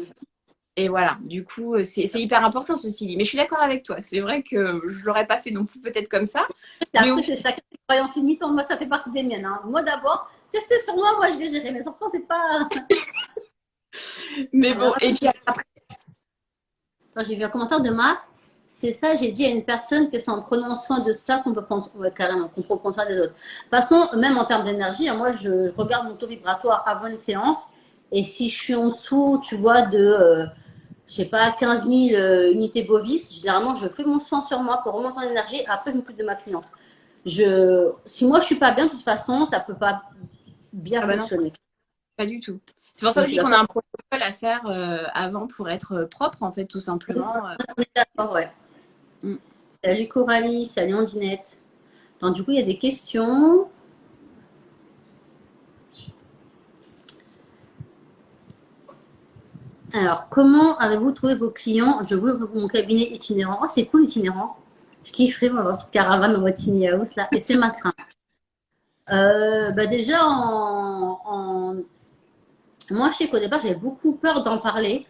Et voilà, du coup, c'est hyper important ceci dit. Mais je suis d'accord avec toi. C'est vrai que je l'aurais pas fait non plus peut-être comme ça. Mais au Après, c'est chacun ses croyances limitantes. Moi, ça fait partie des miennes. Hein. Moi, d'abord, tester sur moi, moi, je vais gérer. Mes enfants, c'est pas. mais bon, Alors, et puis après, quand j'ai vu un commentaire de Marc, c'est ça, j'ai dit à une personne que c'est en prenant soin de ça qu'on peut prendre, ouais, carrément, qu'on peut prendre soin des autres. De toute façon, même en termes d'énergie, hein, moi, je regarde mon taux vibratoire avant une séance. Et si je suis en dessous, tu vois, je sais pas, 15 000 unités bovis, généralement, je fais mon soin sur moi pour remonter en énergie. Après, je m'occupe de ma cliente. Si moi, je suis pas bien, de toute façon, ça peut pas bien ah bah non, fonctionner. pas du tout. C'est pour ça Donc, je suis aussi qu'on a d'accord. un protocole à faire avant pour être propre, en fait, tout simplement. On est d'accord, ouais. Mm. Salut Coralie, salut Ondinette. Donc, du coup, il y a des questions. Alors, comment avez-vous trouvé vos clients? Je veux mon cabinet itinérant. Oh, c'est cool itinérant. Je kifferais moi, avoir une petite caravane en mode tiny house là. Et c'est ma crainte. Bah déjà, moi, je sais qu'au départ, j'avais beaucoup peur d'en parler.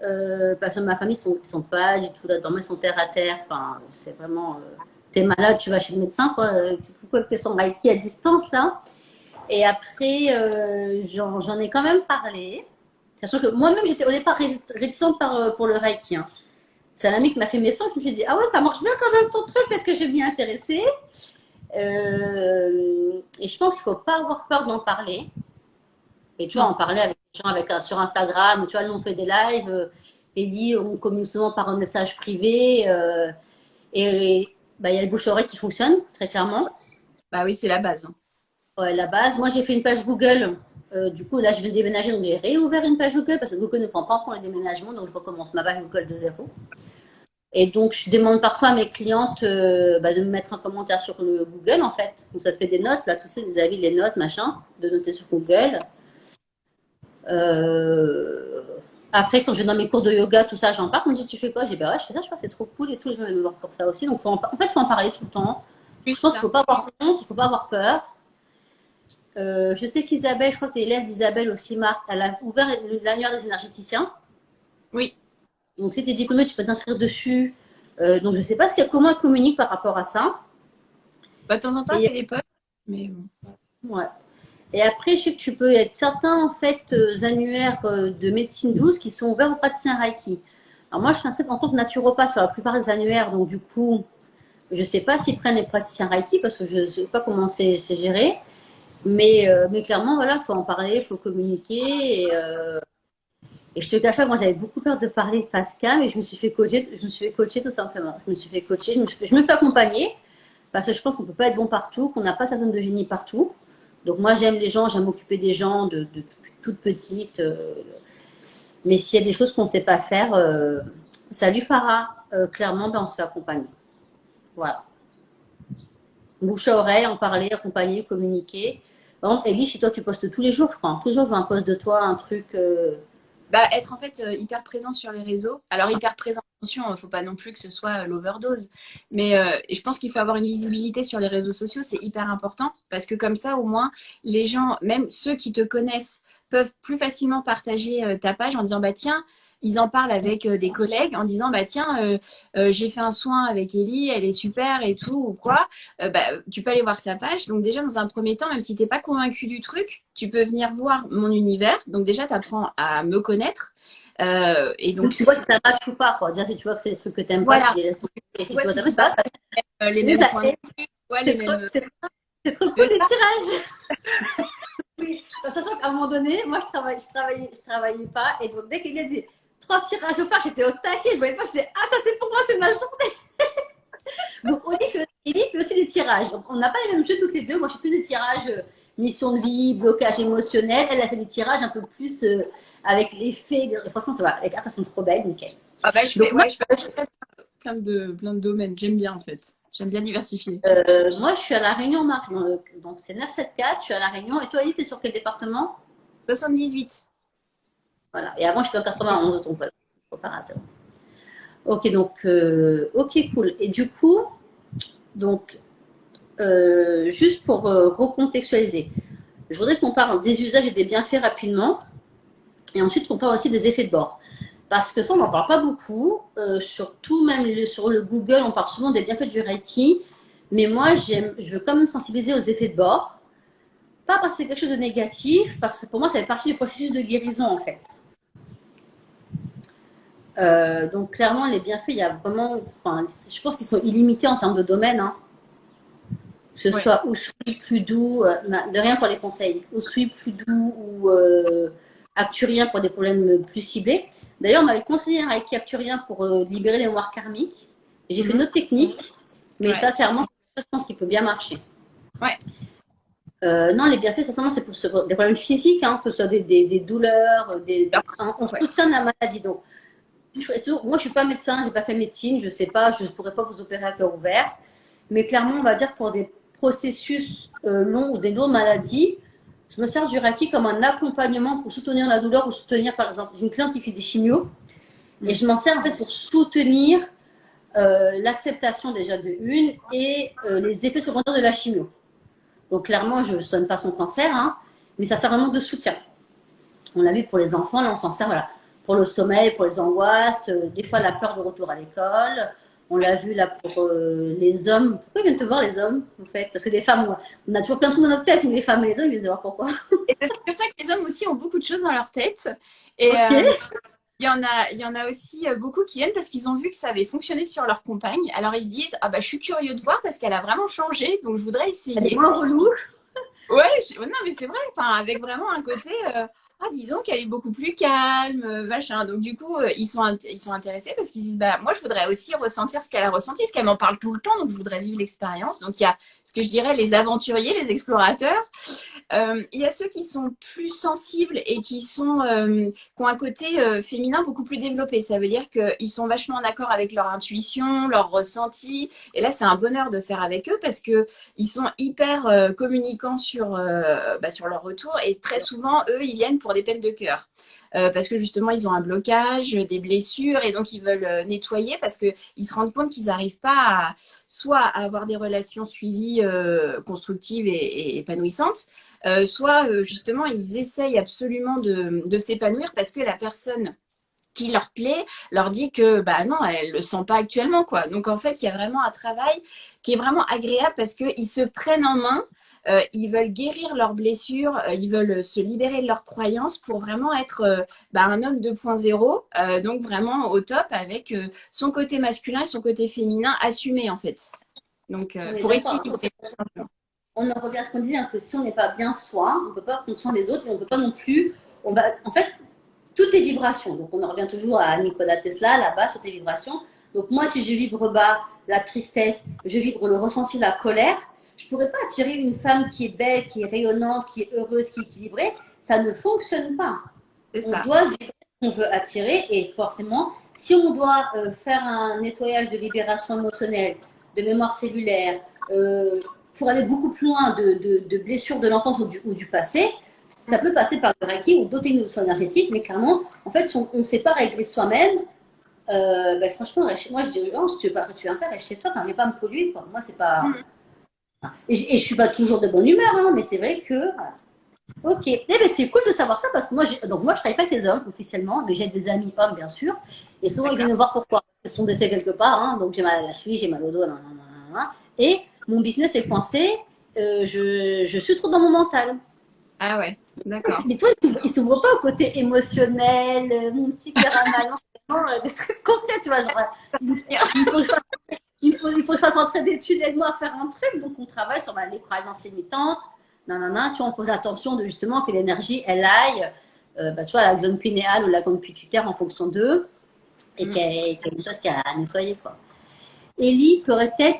Parce que ma famille sont pas du tout là-dedans. Ils sont terre à terre. Enfin, c'est vraiment. T'es malade, tu vas chez le médecin, quoi. Il faut quoi que t'aies son Reiki à distance, là. Et après, j'en ai quand même parlé. Sachant que moi-même, j'étais au départ réticente pour le Reiki. Hein. C'est un ami qui m'a fait mes sons. Je me suis dit, ah ouais, ça marche bien quand même ton truc. Peut-être que je vais m'y intéresser. Et je pense qu'il ne faut pas avoir peur d'en parler. Et tu vois, Non, en parler avec les gens sur Instagram. Tu vois, nous, on fait des lives. Ellie, on communique souvent par un message privé. Et bah, il y a le bouche-oreille qui fonctionne, très clairement. bah oui, c'est la base. Hein. Ouais, la base. Moi, j'ai fait une page Google. Du coup, là, je vais déménager, donc j'ai réouvert une page Google parce que Google ne prend pas en compte les déménagements, donc je recommence ma page Google de zéro. Et donc, je demande parfois à mes clientes bah, de me mettre un commentaire sur le Google, en fait. Donc, ça te fait des notes, là, tu sais, les avis, les notes, machin, de noter sur Google. Euh, Après, quand je vais dans mes cours de yoga, tout ça, j'en parle. On me dit, tu fais quoi? J'ai dit, bah ouais, je fais ça, je crois, c'est trop cool et tout. Les gens viennent me voir pour ça aussi. Donc, en fait, il faut en parler tout le temps. Oui, Je c'est pense qu'il ne ça. faut pas avoir honte, il ne faut pas avoir peur. Je sais qu'Isabelle, je crois que tu es élève d'Isabelle aussi, Marc, elle a ouvert l'annuaire des énergéticiens. Oui. Donc, si tu es diplômé, tu peux t'inscrire dessus. Donc, je ne sais pas comment elle communique par rapport à ça. Bah, de temps en temps, elle Et, fait des posts, mais bon. ouais. Et après, je sais que tu peux être certains en fait annuaires de médecine douce qui sont ouverts aux praticiens Reiki. Alors moi, je suis inscrite en tant que naturopathe sur la plupart des annuaires, donc du coup, je ne sais pas s'ils prennent les praticiens Reiki parce que je ne sais pas comment c'est géré. Mais clairement, voilà, il faut en parler, il faut communiquer. Et je te cache pas, moi j'avais beaucoup peur de parler face cam et je me suis fait coacher tout simplement. Je me suis fait coacher, je me fais accompagner parce que je pense qu'on peut pas être bon partout, qu'on n'a pas sa zone de génie partout. Donc moi j'aime les gens, j'aime m'occuper des gens depuis toute petite. Mais s'il y a des choses qu'on ne sait pas faire, salut Farah, clairement ben, on se fait accompagner. Voilà. Bouche à oreille, en parler, accompagner, communiquer. Par exemple, Ellie, chez toi tu postes tous les jours, je crois. Hein. Tous les jours je vois un post de toi, un truc. Bah, être en fait hyper présent sur les réseaux. Alors hyper présent, attention, il ne faut pas non plus que ce soit l'overdose. Mais je pense qu'il faut avoir une visibilité sur les réseaux sociaux, c'est hyper important parce que comme ça, au moins, les gens, même ceux qui te connaissent, peuvent plus facilement partager ta page en disant, bah tiens, ils en parlent avec des collègues en disant, bah tiens, j'ai fait un soin avec Ellie, elle est super et tout, ou quoi. Bah, tu peux aller voir sa page. Donc déjà, dans un premier temps, même si tu n'es pas convaincu du truc, tu peux venir voir mon univers. Donc déjà, tu apprends à me connaître. Et Donc donc, tu vois si ça match ou pas, quoi. Déjà, si tu vois que c'est des trucs que tu n'aimes pas, tu voilà, les laisses tomber. Et tu si tu vois vois que si ça tu match pas, ça les c'est mêmes ça. points de vue, ouais, les mêmes. C'est trop cool C'est les ça. tirages. Oui, sachant qu'à un moment donné, moi je travaillais pas, et donc dès qu'il a dit 3 tirages au part, j'étais au taquet, je voyais pas, je disais ah ça c'est pour moi, c'est ma journée. Donc Oli fait aussi des tirages. Donc, on n'a pas les mêmes jeux toutes les deux. Moi je fais plus des tirages mission de vie, blocage émotionnel. Elle a fait des tirages un peu plus avec les faits. Franchement ça va, les cartes elles sont trop belles, nickel. Ah bah, je Donc fais, moi ouais, je fais plein de domaines. J'aime bien en fait. J'aime bien diversifier. moi je suis à La Réunion, Marc. Donc c'est 974, je suis à La Réunion. Et toi Oli, t'es sur quel département? 78. Voilà. Et avant j'étais en 91, donc voilà. Je repars à zéro. Ok, donc, ok, cool. Et du coup, donc, juste pour recontextualiser, je voudrais qu'on parle des usages et des bienfaits rapidement, et ensuite qu'on parle aussi des effets de bord. Parce que ça, on n'en parle pas beaucoup, surtout même sur le Google, on parle souvent des bienfaits du Reiki, mais moi, je veux quand même sensibiliser aux effets de bord, pas parce que c'est quelque chose de négatif, parce que pour moi, ça fait partie du processus de guérison, en fait. Donc, clairement, les bienfaits, il y a vraiment, enfin, je pense qu'ils sont illimités en termes de domaine, hein. Que ce Ouais. soit Usui plus doux, de rien pour les conseils, Usui plus doux ou Acturien pour des problèmes plus ciblés. D'ailleurs, on m'avait conseillé un Reiki Acturien pour libérer les mémoires karmiques. J'ai fait une Mhm. autre technique, mais Ouais. ça, clairement, je pense qu'il peut bien marcher. Ouais. Non, les bienfaits, c'est pour des problèmes physiques, hein, que ce soit des douleurs, on Ouais. soutient la maladie. Donc, moi, je suis pas médecin, j'ai pas fait médecine, je sais pas, je pourrais pas vous opérer à cœur ouvert. Mais clairement, on va dire pour des processus longs ou des lourdes maladies, je me sers du Reiki comme un accompagnement pour soutenir la douleur ou soutenir, par exemple, j'ai une cliente qui fait des chimios et Mm. je m'en sers en fait pour soutenir l'acceptation déjà de une et les effets secondaires de la chimio. Donc clairement, je ne soigne pas son cancer, hein, mais ça sert vraiment de soutien. On l'a vu pour les enfants, là on s'en sert voilà, pour le sommeil, pour les angoisses, des fois la peur de retour à l'école. On l'a vu là pour les hommes. Pourquoi ils viennent te voir les hommes, vous faites? Parce que les femmes, on a toujours plein de trucs dans notre tête, mais les femmes et les hommes, ils viennent te voir pourquoi. Et c'est comme ça que les hommes aussi ont beaucoup de choses dans leur tête. Et Ok. il y en a aussi beaucoup qui viennent parce qu'ils ont vu que ça avait fonctionné sur leur compagne. Alors ils se disent, ah bah je suis curieux de voir parce qu'elle a vraiment changé, donc je voudrais Elle est essayer. moins relou. Ouais, non, mais c'est vrai, enfin, avec vraiment un côté, ah, disons qu'elle est beaucoup plus calme, machin. Donc, du coup, ils sont intéressés parce qu'ils disent, bah, moi, je voudrais aussi ressentir ce qu'elle a ressenti, parce qu'elle m'en parle tout le temps, donc je voudrais vivre l'expérience. Donc, il y a ce que je dirais les aventuriers, les explorateurs. Il y a ceux qui sont plus sensibles et qui ont un côté féminin beaucoup plus développé. Ça veut dire qu'ils sont vachement en accord avec leur intuition, leur ressenti. Et là, c'est un bonheur de faire avec eux parce que ils sont hyper communicants sur leur retour. Et très souvent, eux, ils viennent pour des peines de cœur. Parce que justement, ils ont un blocage, des blessures, et donc ils veulent nettoyer parce qu'ils se rendent compte qu'ils n'arrivent pas soit à avoir des relations suivies constructives et épanouissantes, soit justement ils essayent absolument de s'épanouir parce que la personne qui leur plaît leur dit que bah non, elle le sent pas actuellement quoi. Donc en fait, il y a vraiment un travail qui est vraiment agréable parce qu'ils se prennent en main, ils veulent guérir leurs blessures, ils veulent se libérer de leurs croyances pour vraiment être un homme 2.0, donc vraiment au top avec son côté masculin et son côté féminin assumé en fait. Donc On est pour d'accord. équilibrer. On en revient à ce qu'on disait, hein, que si on n'est pas bien soi, on ne peut pas prendre soin des autres et on ne peut pas non plus. En fait, tout est vibration. Donc, on en revient toujours à Nikola Tesla, là-bas, tout est vibration. Donc, moi, si je vibre bas, la tristesse, je vibre le ressenti, la colère, je ne pourrais pas attirer une femme qui est belle, qui est rayonnante, qui est heureuse, qui est équilibrée. Ça ne fonctionne pas. C'est On ça. doit vibrer ce qu'on veut attirer et forcément, si on doit faire un nettoyage de libération émotionnelle, de mémoire cellulaire, pour aller beaucoup plus loin de blessures de l'enfance ou du passé, ça peut passer par le Reiki ou d'autres techniques énergétiques, mais clairement, en fait, si on ne sait pas régler soi-même, ben franchement, moi je dirais, non, si tu veux, tu veux en faire, reste chez toi, n'arrive pas à me polluer. Quoi. Moi, c'est pas. Mm. Et je suis pas toujours de bonne humeur, hein, mais c'est vrai que. Ok. Eh ben, c'est cool de savoir ça parce que donc moi, je travaille pas avec les hommes officiellement, mais j'ai des amis hommes, bien sûr. Et souvent, ils viennent D'accord. me voir pourquoi. Ils sont blessés quelque part, hein, donc j'ai mal à la cheville, j'ai mal au dos, nan, nan, nan, nan. Et mon business est coincé, je suis trop dans mon mental. Ah ouais, d'accord. Mais toi, il s'ouvre pas au côté émotionnel, mon petit cœur à mal, non, c'est vraiment, des trucs concrets, tu vois, genre, il faut que je fasse, il faut que je fasse rentrer d'études, aide-moi à faire un truc, donc on travaille sur les croyances limitantes, nanana, tu vois, on pose attention de justement que l'énergie, elle aille, bah, tu vois, la zone pinéale ou la glande pituitaire en fonction d'eux, et Mm. qu'elle nettoie ce qu'il y a à nettoyer, quoi. Ellie,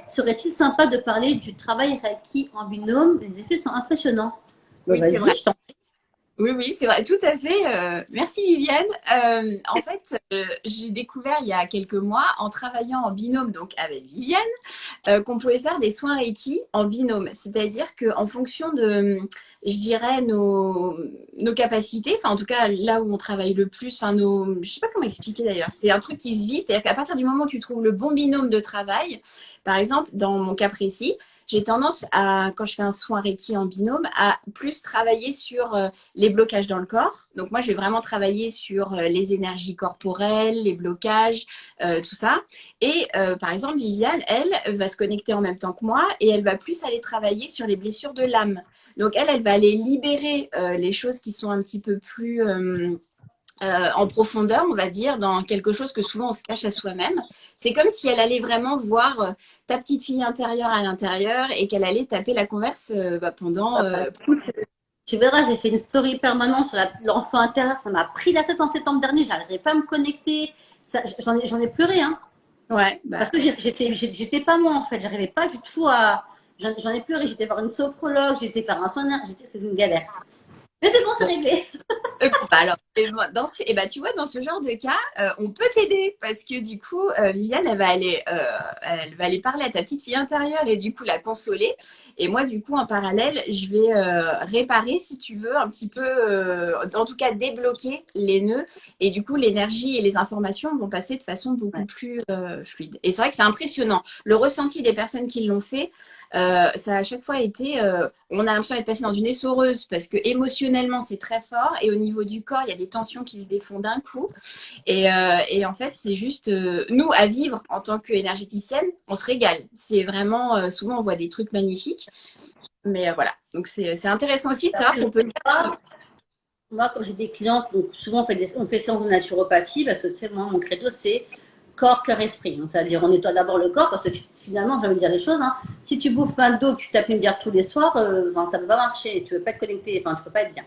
serait-il sympa de parler du travail Reiki en binôme? Les effets sont impressionnants. Bah, Oui, c'est vas-y, vrai. je t'en Oui, oui, c'est vrai, tout à fait. Merci Viviane. En fait, j'ai découvert il y a quelques mois, en travaillant en binôme donc avec Viviane, qu'on pouvait faire des soins Reiki en binôme. C'est-à-dire qu'en fonction de, je dirais, nos capacités, enfin en tout cas là où on travaille le plus, enfin je sais pas comment expliquer d'ailleurs, c'est un truc qui se vit, c'est-à-dire qu'à partir du moment où tu trouves le bon binôme de travail, par exemple, dans mon cas précis, j'ai tendance à, quand je fais un soin Reiki en binôme, à plus travailler sur les blocages dans le corps. Donc moi, je vais vraiment travailler sur les énergies corporelles, les blocages, tout ça. Et par exemple, Viviane, elle, va se connecter en même temps que moi et elle va plus aller travailler sur les blessures de l'âme. Donc elle va aller libérer les choses qui sont un petit peu plus en profondeur, on va dire, dans quelque chose que souvent on se cache à soi-même. C'est comme si elle allait vraiment voir ta petite fille intérieure à l'intérieur et qu'elle allait taper la converse pendant Tu verras, j'ai fait une story permanente sur l'enfant intérieur. Ça m'a pris la tête en septembre dernier. J'arrivais pas à me connecter. J'en ai pleuré, hein. ouais, bah Parce que j'étais pas moi, en fait. J'arrivais pas du tout à. J'en ai pleuré. J'étais voir une sophrologue. J'étais faire un soin. C'était une galère. Mais c'est bon, c'est bon. réglé. Bah alors, tu vois, dans ce genre de cas, on peut t'aider parce que du coup, Viviane, elle va aller parler à ta petite fille intérieure et du coup la consoler. Et moi, du coup, en parallèle, je vais réparer, si tu veux, un petit peu, en tout cas débloquer les nœuds. Et du coup, l'énergie et les informations vont passer de façon beaucoup plus fluide. Et c'est vrai que c'est impressionnant. Le ressenti des personnes qui l'ont fait, ça a à chaque fois été, on a l'impression d'être passé dans une essoreuse parce que émotionnellement c'est très fort et au niveau du corps il y a des tensions qui se défont d'un coup et en fait c'est juste nous à vivre en tant qu'énergéticienne on se régale, c'est vraiment souvent on voit des trucs magnifiques mais voilà donc c'est intéressant aussi de savoir qu'on peut Moi, quand j'ai des clients, donc souvent on fait des séances de naturopathie, parce que tu sais, moi, mon credo, c'est corps, cœur, esprit. Donc, c'est-à-dire, on nettoie d'abord le corps, parce que finalement, j'ai envie de dire les choses, hein. Si tu bouffes pas d'eau, que tu tapes une bière tous les soirs, enfin, ça ne peut pas marcher. Tu ne veux pas te connecter, enfin, tu ne peux pas être bien.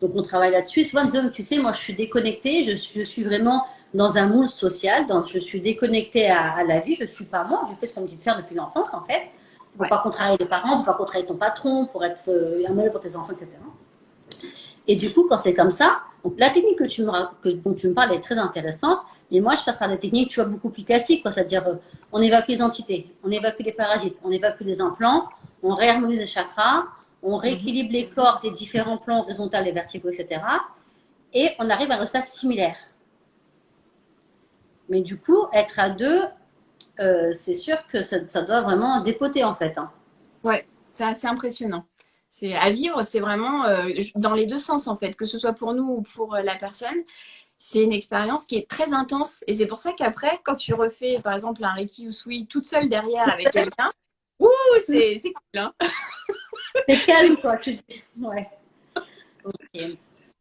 Donc, on travaille là-dessus. Souvent, on dit, tu sais, moi, je suis déconnectée, je suis vraiment dans un moule social, je suis déconnectée à la vie, je ne suis pas moi, je fais ce qu'on me dit de faire depuis l'enfance, en fait. Pour ouais, pas contrarier les parents, pour pas contrarier ton patron, pour être un modèle pour tes enfants, etc. Et du coup, quand c'est comme ça, donc la technique dont tu me parles est très intéressante, mais moi, je passe par des techniques, tu vois, beaucoup plus classiques, quoi. C'est-à-dire, on évacue les entités, on évacue les parasites, on évacue les implants, on réharmonise les chakras, on mhm. rééquilibre les corps des différents plans horizontaux et verticaux, etc. Et on arrive à un résultat similaire. Mais du coup, être à deux, c'est sûr que ça doit vraiment dépoter, en fait, hein. Ouais, c'est assez impressionnant. C'est à vivre, c'est vraiment dans les deux sens en fait, que ce soit pour nous ou pour la personne. C'est une expérience qui est très intense et c'est pour ça qu'après, quand tu refais par exemple un Reiki Usui toute seule derrière avec quelqu'un, ouh, c'est cool, hein. C'est calme, quoi. Ouais. Ok.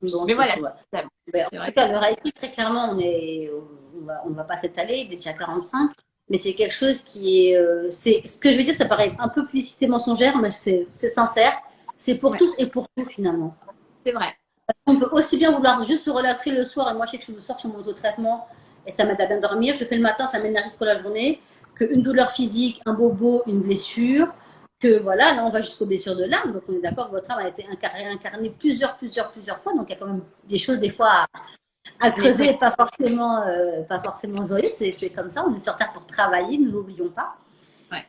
Bon, Mais c'est voilà, tout. Ouais. ça, Ben, en c'est tout vrai que cas, le Reiki, très clairement, on va pas s'étaler, il est déjà 45, mais c'est quelque chose qui est, ce que je veux dire, ça paraît un peu publicité mensongère, mais c'est sincère. C'est pour ouais, tous et pour tout, finalement. c'est vrai. On peut aussi bien vouloir juste se relaxer le soir, et moi je sais que je me sors sur mon auto-traitement et ça m'aide à bien dormir. Je le fais le matin, ça m'énergise pour la journée. Qu'une douleur physique, un bobo, une blessure, que voilà, là on va jusqu'aux blessures de l'âme. Donc on est d'accord, votre âme a été incarnée plusieurs fois. Donc il y a quand même des choses des fois à creuser, et pas forcément joyeux. C'est comme ça, on est sur Terre pour travailler, ne l'oublions pas. Ouais.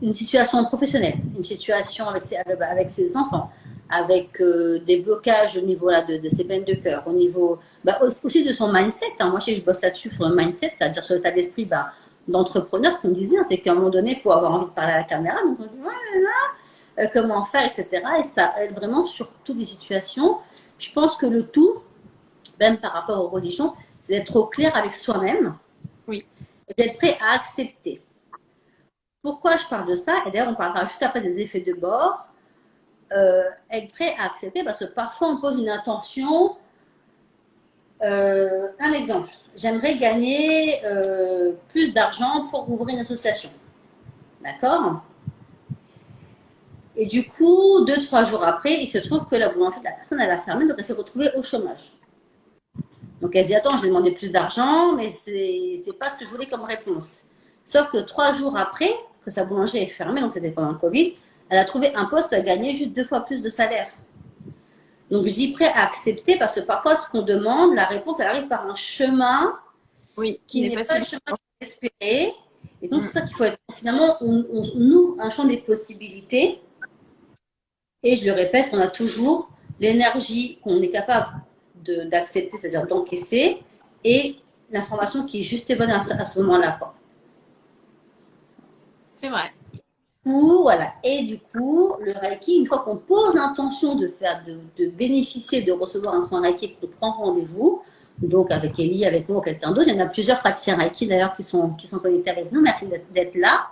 Une situation professionnelle, une situation avec ses enfants, avec des blocages au niveau là, de ses peines de cœur, au niveau aussi de son mindset. Hein. Moi, je bosse là-dessus sur le mindset, c'est-à-dire sur l'état d'esprit d'entrepreneur, qu'on disait, hein, c'est qu'à un moment donné, il faut avoir envie de parler à la caméra. Donc, on dit, comment faire, etc. Et ça aide vraiment sur toutes les situations. Je pense que le tout, même par rapport aux religions, c'est d'être au clair avec soi-même, Oui. Et d'être prêt à accepter. Pourquoi je parle de ça? Et d'ailleurs, on parlera juste après des effets de bord. Être prêt à accepter parce que parfois on pose une intention. Un exemple, j'aimerais gagner plus d'argent pour ouvrir une association. D'accord? Et du coup, 2-3 jours après, il se trouve que la boulangerie de la personne, elle a fermé, donc elle s'est retrouvée au chômage. Donc elle se dit, attends, j'ai demandé plus d'argent, mais c'est pas ce que je voulais comme réponse. Sauf que 3 jours après, que sa boulangerie est fermée, donc c'était pendant le Covid, elle a trouvé un poste à gagner juste 2 fois plus de salaire. Donc je dis prêt à accepter parce que parfois ce qu'on demande, la réponse, elle arrive par un chemin qui n'est pas le chemin espéré. Et donc c'est ça qu'il faut être. Finalement, on ouvre un champ des possibilités. Et je le répète, on a toujours l'énergie qu'on est capable d'accepter, c'est-à-dire d'encaisser, et l'information qui est juste et bonne à ce moment-là. C'est vrai. Voilà. Et du coup, le Reiki, une fois qu'on pose l'intention de bénéficier, de recevoir un soin Reiki, qu'on prend rendez-vous, donc avec Ellie, avec moi ou quelqu'un d'autre, il y en a plusieurs praticiens Reiki d'ailleurs qui sont connectés avec nous. Merci d'être là.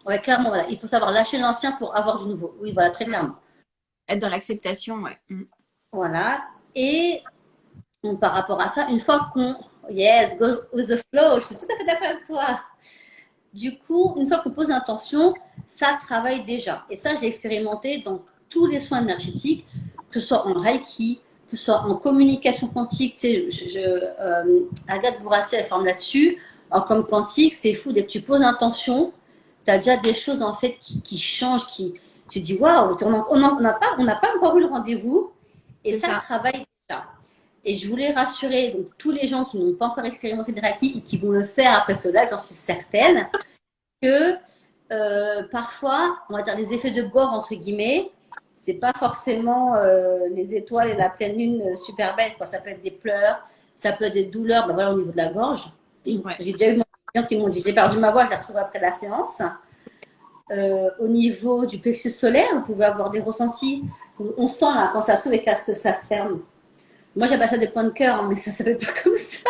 Ouais, clairement, voilà. Il faut savoir lâcher l'ancien pour avoir du nouveau. Oui, voilà, très clairement. Être dans l'acceptation, ouais. Voilà. Et donc, par rapport à ça, une fois qu'on. Yes, go with the flow, je suis tout à fait d'accord avec toi. Du coup, une fois qu'on pose l'intention, ça travaille déjà. Et ça, je l'ai expérimenté dans tous les soins énergétiques, que ce soit en Reiki, que ce soit en communication quantique. Tu sais, Agathe Bourassa, elle forme là-dessus. Alors, comme quantique, c'est fou, dès que tu poses l'intention, tu as déjà des choses en fait qui changent, tu dis waouh, on n'a pas encore eu le rendez-vous. Et ça travaille déjà. Et je voulais rassurer donc, tous les gens qui n'ont pas encore expérimenté de Reiki et qui vont le faire après cela, j'en suis certaine, que parfois, on va dire les effets de bord, entre guillemets, c'est pas forcément les étoiles et la pleine lune super belle, quoi. Ça peut être des pleurs, ça peut être des douleurs, voilà, au niveau de la gorge. Ouais. J'ai déjà eu des clients qui m'ont dit, j'ai perdu ma voix, je la retrouve après la séance. Au niveau du plexus solaire, vous pouvez avoir des ressentis. On sent là, quand ça s'ouvre et que ça se ferme. Moi, j'appelle ça des points de cœur, mais ça ne s'appelle pas comme ça.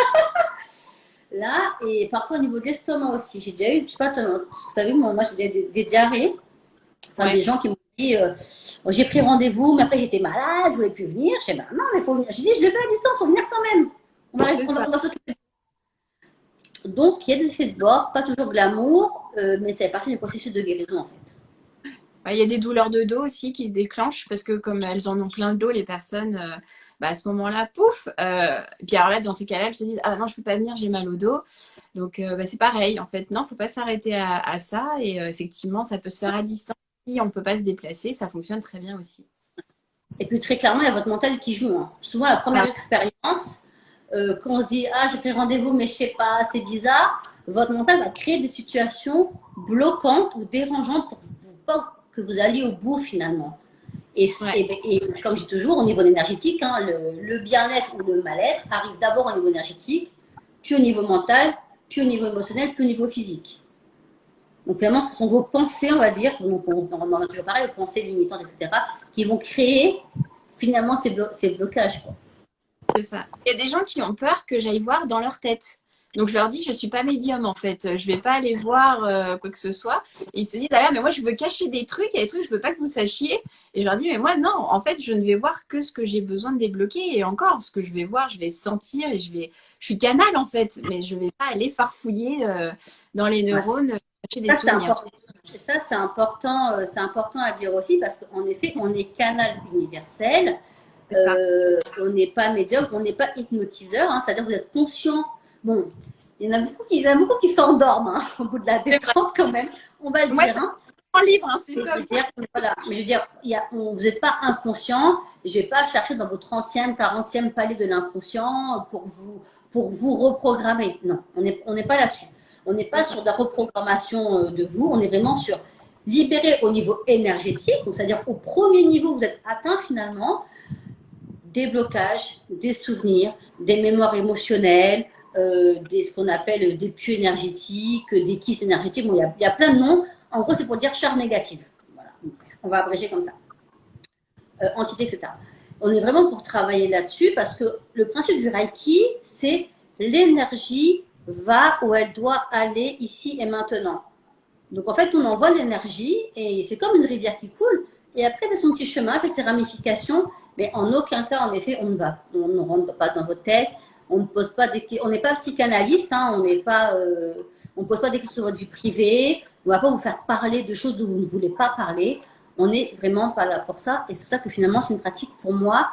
Là, et parfois au niveau de l'estomac aussi. J'ai déjà eu, je sais pas, tu as vu, moi j'ai des diarrhées. Enfin, des gens qui m'ont dit, j'ai pris rendez-vous, mais après j'étais malade, je voulais plus venir. Je dis, non, mais il faut venir. J'ai dit, je le fais à distance, il faut venir quand même. On va s'occuper. Donc, il y a des effets de bord, pas toujours de l'amour, mais ça fait partie du processus de guérison, en fait. Il y a des douleurs de dos aussi qui se déclenchent parce que comme elles en ont plein le dos, les personnes, à ce moment-là, pouf. Puis alors là, dans ces cas-là, elles se disent, ah non, je peux pas venir, j'ai mal au dos. Donc, c'est pareil. En fait, non, faut pas s'arrêter à ça. Et effectivement, ça peut se faire à distance. Si on peut pas se déplacer, ça fonctionne très bien aussi. Et puis, très clairement, il y a votre mental qui joue. Hein. Souvent, la première expérience, quand on se dit, ah, j'ai pris rendez-vous, mais je sais pas, c'est bizarre, votre mental va créer des situations bloquantes ou dérangeantes pour pas que vous alliez au bout finalement. Et comme je dis toujours, au niveau énergétique, hein, le bien-être ou le mal-être arrive d'abord au niveau énergétique, puis au niveau mental, puis au niveau émotionnel, puis au niveau physique. Donc finalement, ce sont vos pensées, on va dire, donc on en a toujours pareil, vos pensées limitantes, etc., qui vont créer finalement ces blocages. Quoi. C'est ça. Il y a des gens qui ont peur que j'aille voir dans leur tête. Donc je leur dis, je suis pas médium en fait, je vais pas aller voir quoi que ce soit. Et ils se disent, ah mais moi je veux cacher des trucs, il y a des trucs je veux pas que vous sachiez. Et je leur dis, mais moi non, en fait je ne vais voir que ce que j'ai besoin de débloquer. Et encore, ce que je vais voir, je vais sentir et je suis canal en fait, mais je vais pas aller farfouiller dans les neurones, cacher des souvenirs. Et ça, c'est important à dire aussi parce qu'en effet, on est canal universel, C'est ça. on n'est pas médium, on n'est pas hypnotiseur, hein, c'est-à-dire que vous êtes conscient. Bon, il y en a beaucoup qui s'endorment hein, au bout de la C'est vrai. détente quand même, on va le Moi, dire. c'est Hein. en livre, hein, c'est Je top. veux dire, voilà. Mais je veux dire, vous n'êtes pas inconscient. Je vais pas chercher dans vos 30e, 40e palier de l'inconscient pour vous reprogrammer. Non, on n'est pas là-dessus. On n'est C'est pas ça. sur de la reprogrammation de vous. On est vraiment sur libérer au niveau énergétique. Donc, c'est-à-dire au premier niveau, vous êtes atteint finalement des blocages, des souvenirs, des mémoires émotionnelles, ce qu'on appelle des puits énergétiques, des kisses énergétiques. Bon, il y a plein de noms. En gros, c'est pour dire charge négative. Voilà. On va abréger comme ça. Entité, etc. On est vraiment pour travailler là-dessus parce que le principe du Reiki, c'est l'énergie va où elle doit aller ici et maintenant. Donc en fait, on envoie l'énergie et c'est comme une rivière qui coule. Et après, elle fait son petit chemin, elle fait ses ramifications. Mais en aucun cas, en effet, on ne rentre pas dans votre tête. On ne pose pas on n'est pas psychanalyste. Hein, on ne pose pas des questions sur votre vie privée. On ne va pas vous faire parler de choses dont vous ne voulez pas parler. On n'est vraiment pas là pour ça. Et c'est pour ça que finalement, c'est une pratique pour moi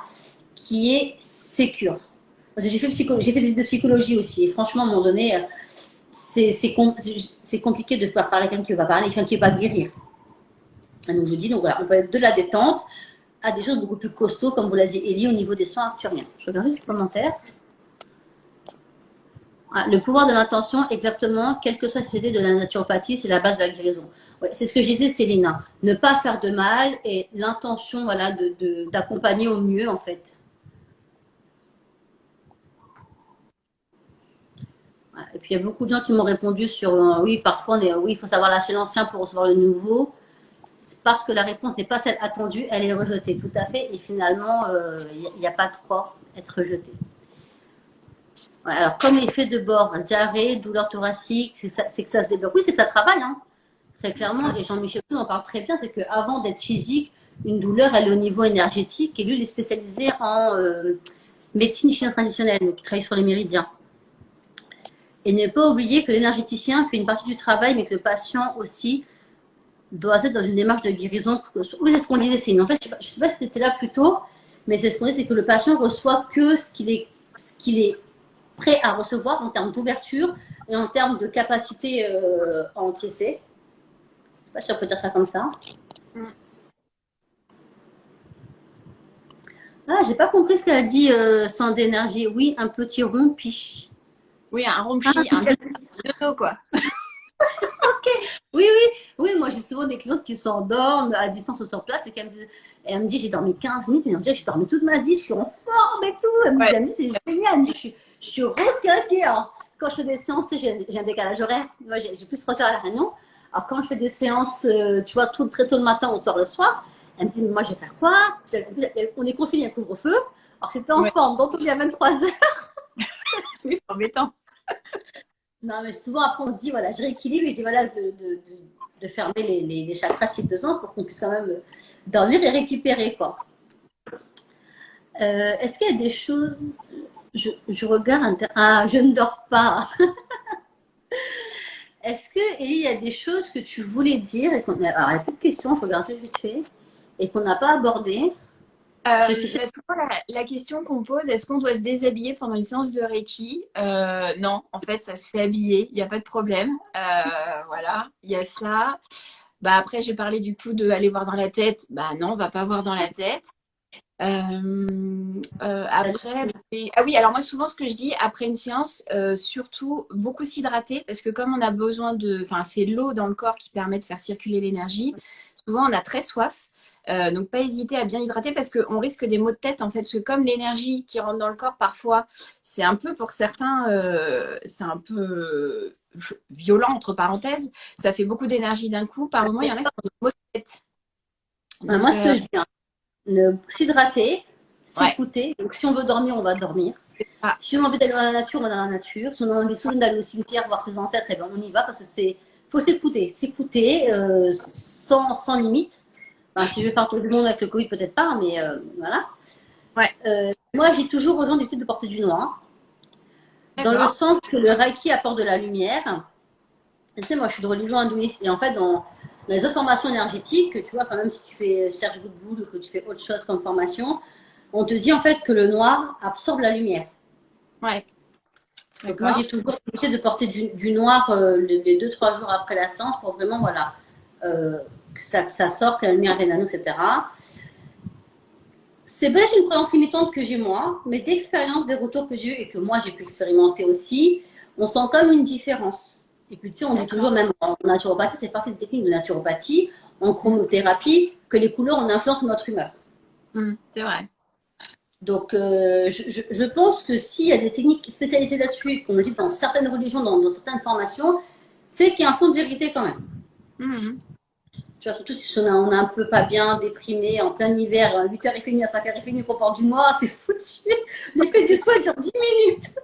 qui est sécure. Parce que j'ai fait des études de psychologie aussi. Et franchement, à un moment donné, c'est compliqué de faire parler quelqu'un qui ne va pas parler, quelqu'un qui ne va pas guérir. Et donc je dis, donc voilà, on peut être de la détente à des choses beaucoup plus costauds, comme vous l'a dit Elie, au niveau des soins arthuriens. Je regarde juste les commentaires. Ah, le pouvoir de l'intention, exactement, quelle que soit la spécialité de la naturopathie, c'est la base de la guérison. Ouais, c'est ce que je disais, Céline. Ne pas faire de mal et l'intention, voilà, d'accompagner au mieux, en fait. Voilà. Et puis il y a beaucoup de gens qui m'ont répondu sur oui, parfois, oui, il faut savoir lâcher l'ancien pour recevoir le nouveau. C'est parce que la réponse n'est pas celle attendue, elle est rejetée, tout à fait. Et finalement, il n'y a pas de quoi être rejeté. Ouais, alors, comme effet de bord, diarrhée, douleur thoracique, c'est que ça se débloque. Oui, c'est que ça travaille, hein, très clairement. Et Jean-Michel Coude en parle très bien, c'est qu'avant d'être physique, une douleur, elle est au niveau énergétique. Et lui, il est spécialisé en médecine chinoise traditionnelle, donc il travaille sur les méridiens. Et ne pas oublier que l'énergéticien fait une partie du travail, mais que le patient aussi doit être dans une démarche de guérison. Oui, c'est ce qu'on disait, Céline. En fait, je ne sais pas si tu étais là plus tôt, mais c'est ce qu'on dit, c'est que le patient reçoit que ce qu'il est prêt à recevoir en termes d'ouverture et en termes de capacité à encaisser. Je ne sais pas si on peut dire ça comme ça. Ah, j'ai pas compris ce qu'elle a dit sans d'énergie. Oui, un petit rond, piche. Oui, un Ah, romchi, un dos, quoi. oui, oui, oui, moi j'ai souvent des clientes qui s'endorment à distance ou sur place et elle me dit j'ai dormi 15 minutes, mais elle me dit j'ai dormi toute ma vie, je suis en forme et tout. Elle me Ouais. dit c'est génial, je suis requinquée. Alors, quand je fais des séances, j'ai un décalage horaire, moi j'ai plus resserré à la réunion. Alors quand je fais des séances, tu vois, très tôt le matin ou tard le soir, elle me dit mais moi je vais faire quoi? On est confiné à couvre-feu. Alors c'était en Ouais. forme, donc il y a 23 heures. Oui, c'est embêtant. Non, mais souvent, après, on dit, voilà, je rééquilibre et je dis, voilà, de fermer les chakras si besoin pour qu'on puisse quand même dormir et récupérer, quoi. Est-ce qu'il y a des choses. Je regarde. Ah, je ne dors pas. Est-ce que, Elie, il y a des choses que tu voulais dire et qu'on. Alors, il y a plus de questions, je regarde juste vite fait, et qu'on n'a pas abordées. Je réfléchis. Souvent, la question qu'on pose, est-ce qu'on doit se déshabiller pendant une séance de Reiki? Non, en fait, ça se fait habiller, il n'y a pas de problème. Voilà, il y a ça. Bah, après, j'ai parlé du coup de aller voir dans la tête. Bah non, on va pas voir dans la tête. Après, ah oui, alors moi souvent ce que je dis après une séance, surtout beaucoup s'hydrater parce que comme on a besoin enfin c'est l'eau dans le corps qui permet de faire circuler l'énergie. Souvent on a très soif, donc pas hésiter à bien hydrater parce qu'on risque des maux de tête en fait, parce que comme l'énergie qui rentre dans le corps parfois, c'est un peu pour certains, c'est un peu violent entre parenthèses, ça fait beaucoup d'énergie d'un coup. Par moment il y en a qui ont des maux de tête. Donc, Moi, ce que je dis, s'hydrater, ouais. s'écouter. Donc, si on veut dormir, on va dormir. Ah, Si on a envie d'aller dans la nature, on va dans la nature. Si on a envie d'aller au cimetière voir ses ancêtres, eh ben, on y va parce que faut s'écouter sans limite. Enfin, si je vais faire tout le monde avec le Covid, peut-être pas, mais voilà. ouais, Moi, j'ai toujours aux gens d'éviter de porter du noir, dans le d'accord. sens que le Reiki apporte de la lumière. Et tu sais, moi, je suis de religion hindouiste et en fait, Dans les autres formations énergétiques, tu vois, enfin, même si tu fais Serge Boudboul ou que tu fais autre chose comme formation, on te dit en fait que le noir absorbe la lumière. Ouais, Donc moi, d'accord. j'ai toujours évité de porter du noir les 2-3 jours après la séance pour vraiment, voilà, que ça sorte, que la lumière vienne à nous, etc. C'est peut-être une croyance limitante que j'ai moi, mais d'expérience, des retours que j'ai eu et que moi j'ai pu expérimenter aussi, on sent comme une différence. Et puis tu sais, on dit toujours, D'accord. même en naturopathie, c'est partie des techniques de naturopathie, en chromothérapie, que les couleurs ont influence sur notre humeur. C'est vrai. Donc, je pense que s'il y a des techniques spécialisées là-dessus, qu'on le dit dans certaines religions, dans certaines formations, c'est qu'il y a un fond de vérité quand même. Mhm. Tu vois, surtout si on est un peu pas bien, déprimé, en plein hiver, 8h30 à 5h30 qu'on porte du noir, c'est foutu. L'effet du soin dure 10 minutes.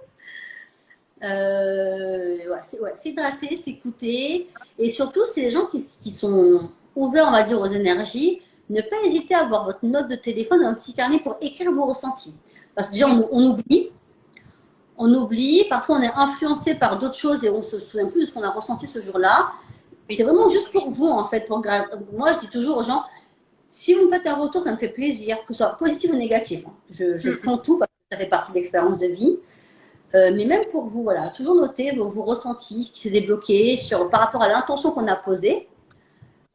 Ouais, s'hydrater, s'écouter. Et surtout, c'est les gens qui sont ouverts, on va dire, aux énergies. Ne pas hésiter à avoir votre note de téléphone, un petit carnet pour écrire vos ressentis. Parce que déjà, Oui, on oublie, parfois on est influencé par d'autres choses et on se souvient plus de ce qu'on a ressenti ce jour-là. C'est oui. vraiment juste pour vous, en fait. Moi, je dis toujours aux gens, si vous me faites un retour, ça me fait plaisir, que ce soit positif ou négatif. Je Mhm. prends tout parce que ça fait partie de l'expérience de vie. Mais même pour vous, voilà, toujours noter vos ressentis, ce qui s'est débloqué par rapport à l'intention qu'on a posée,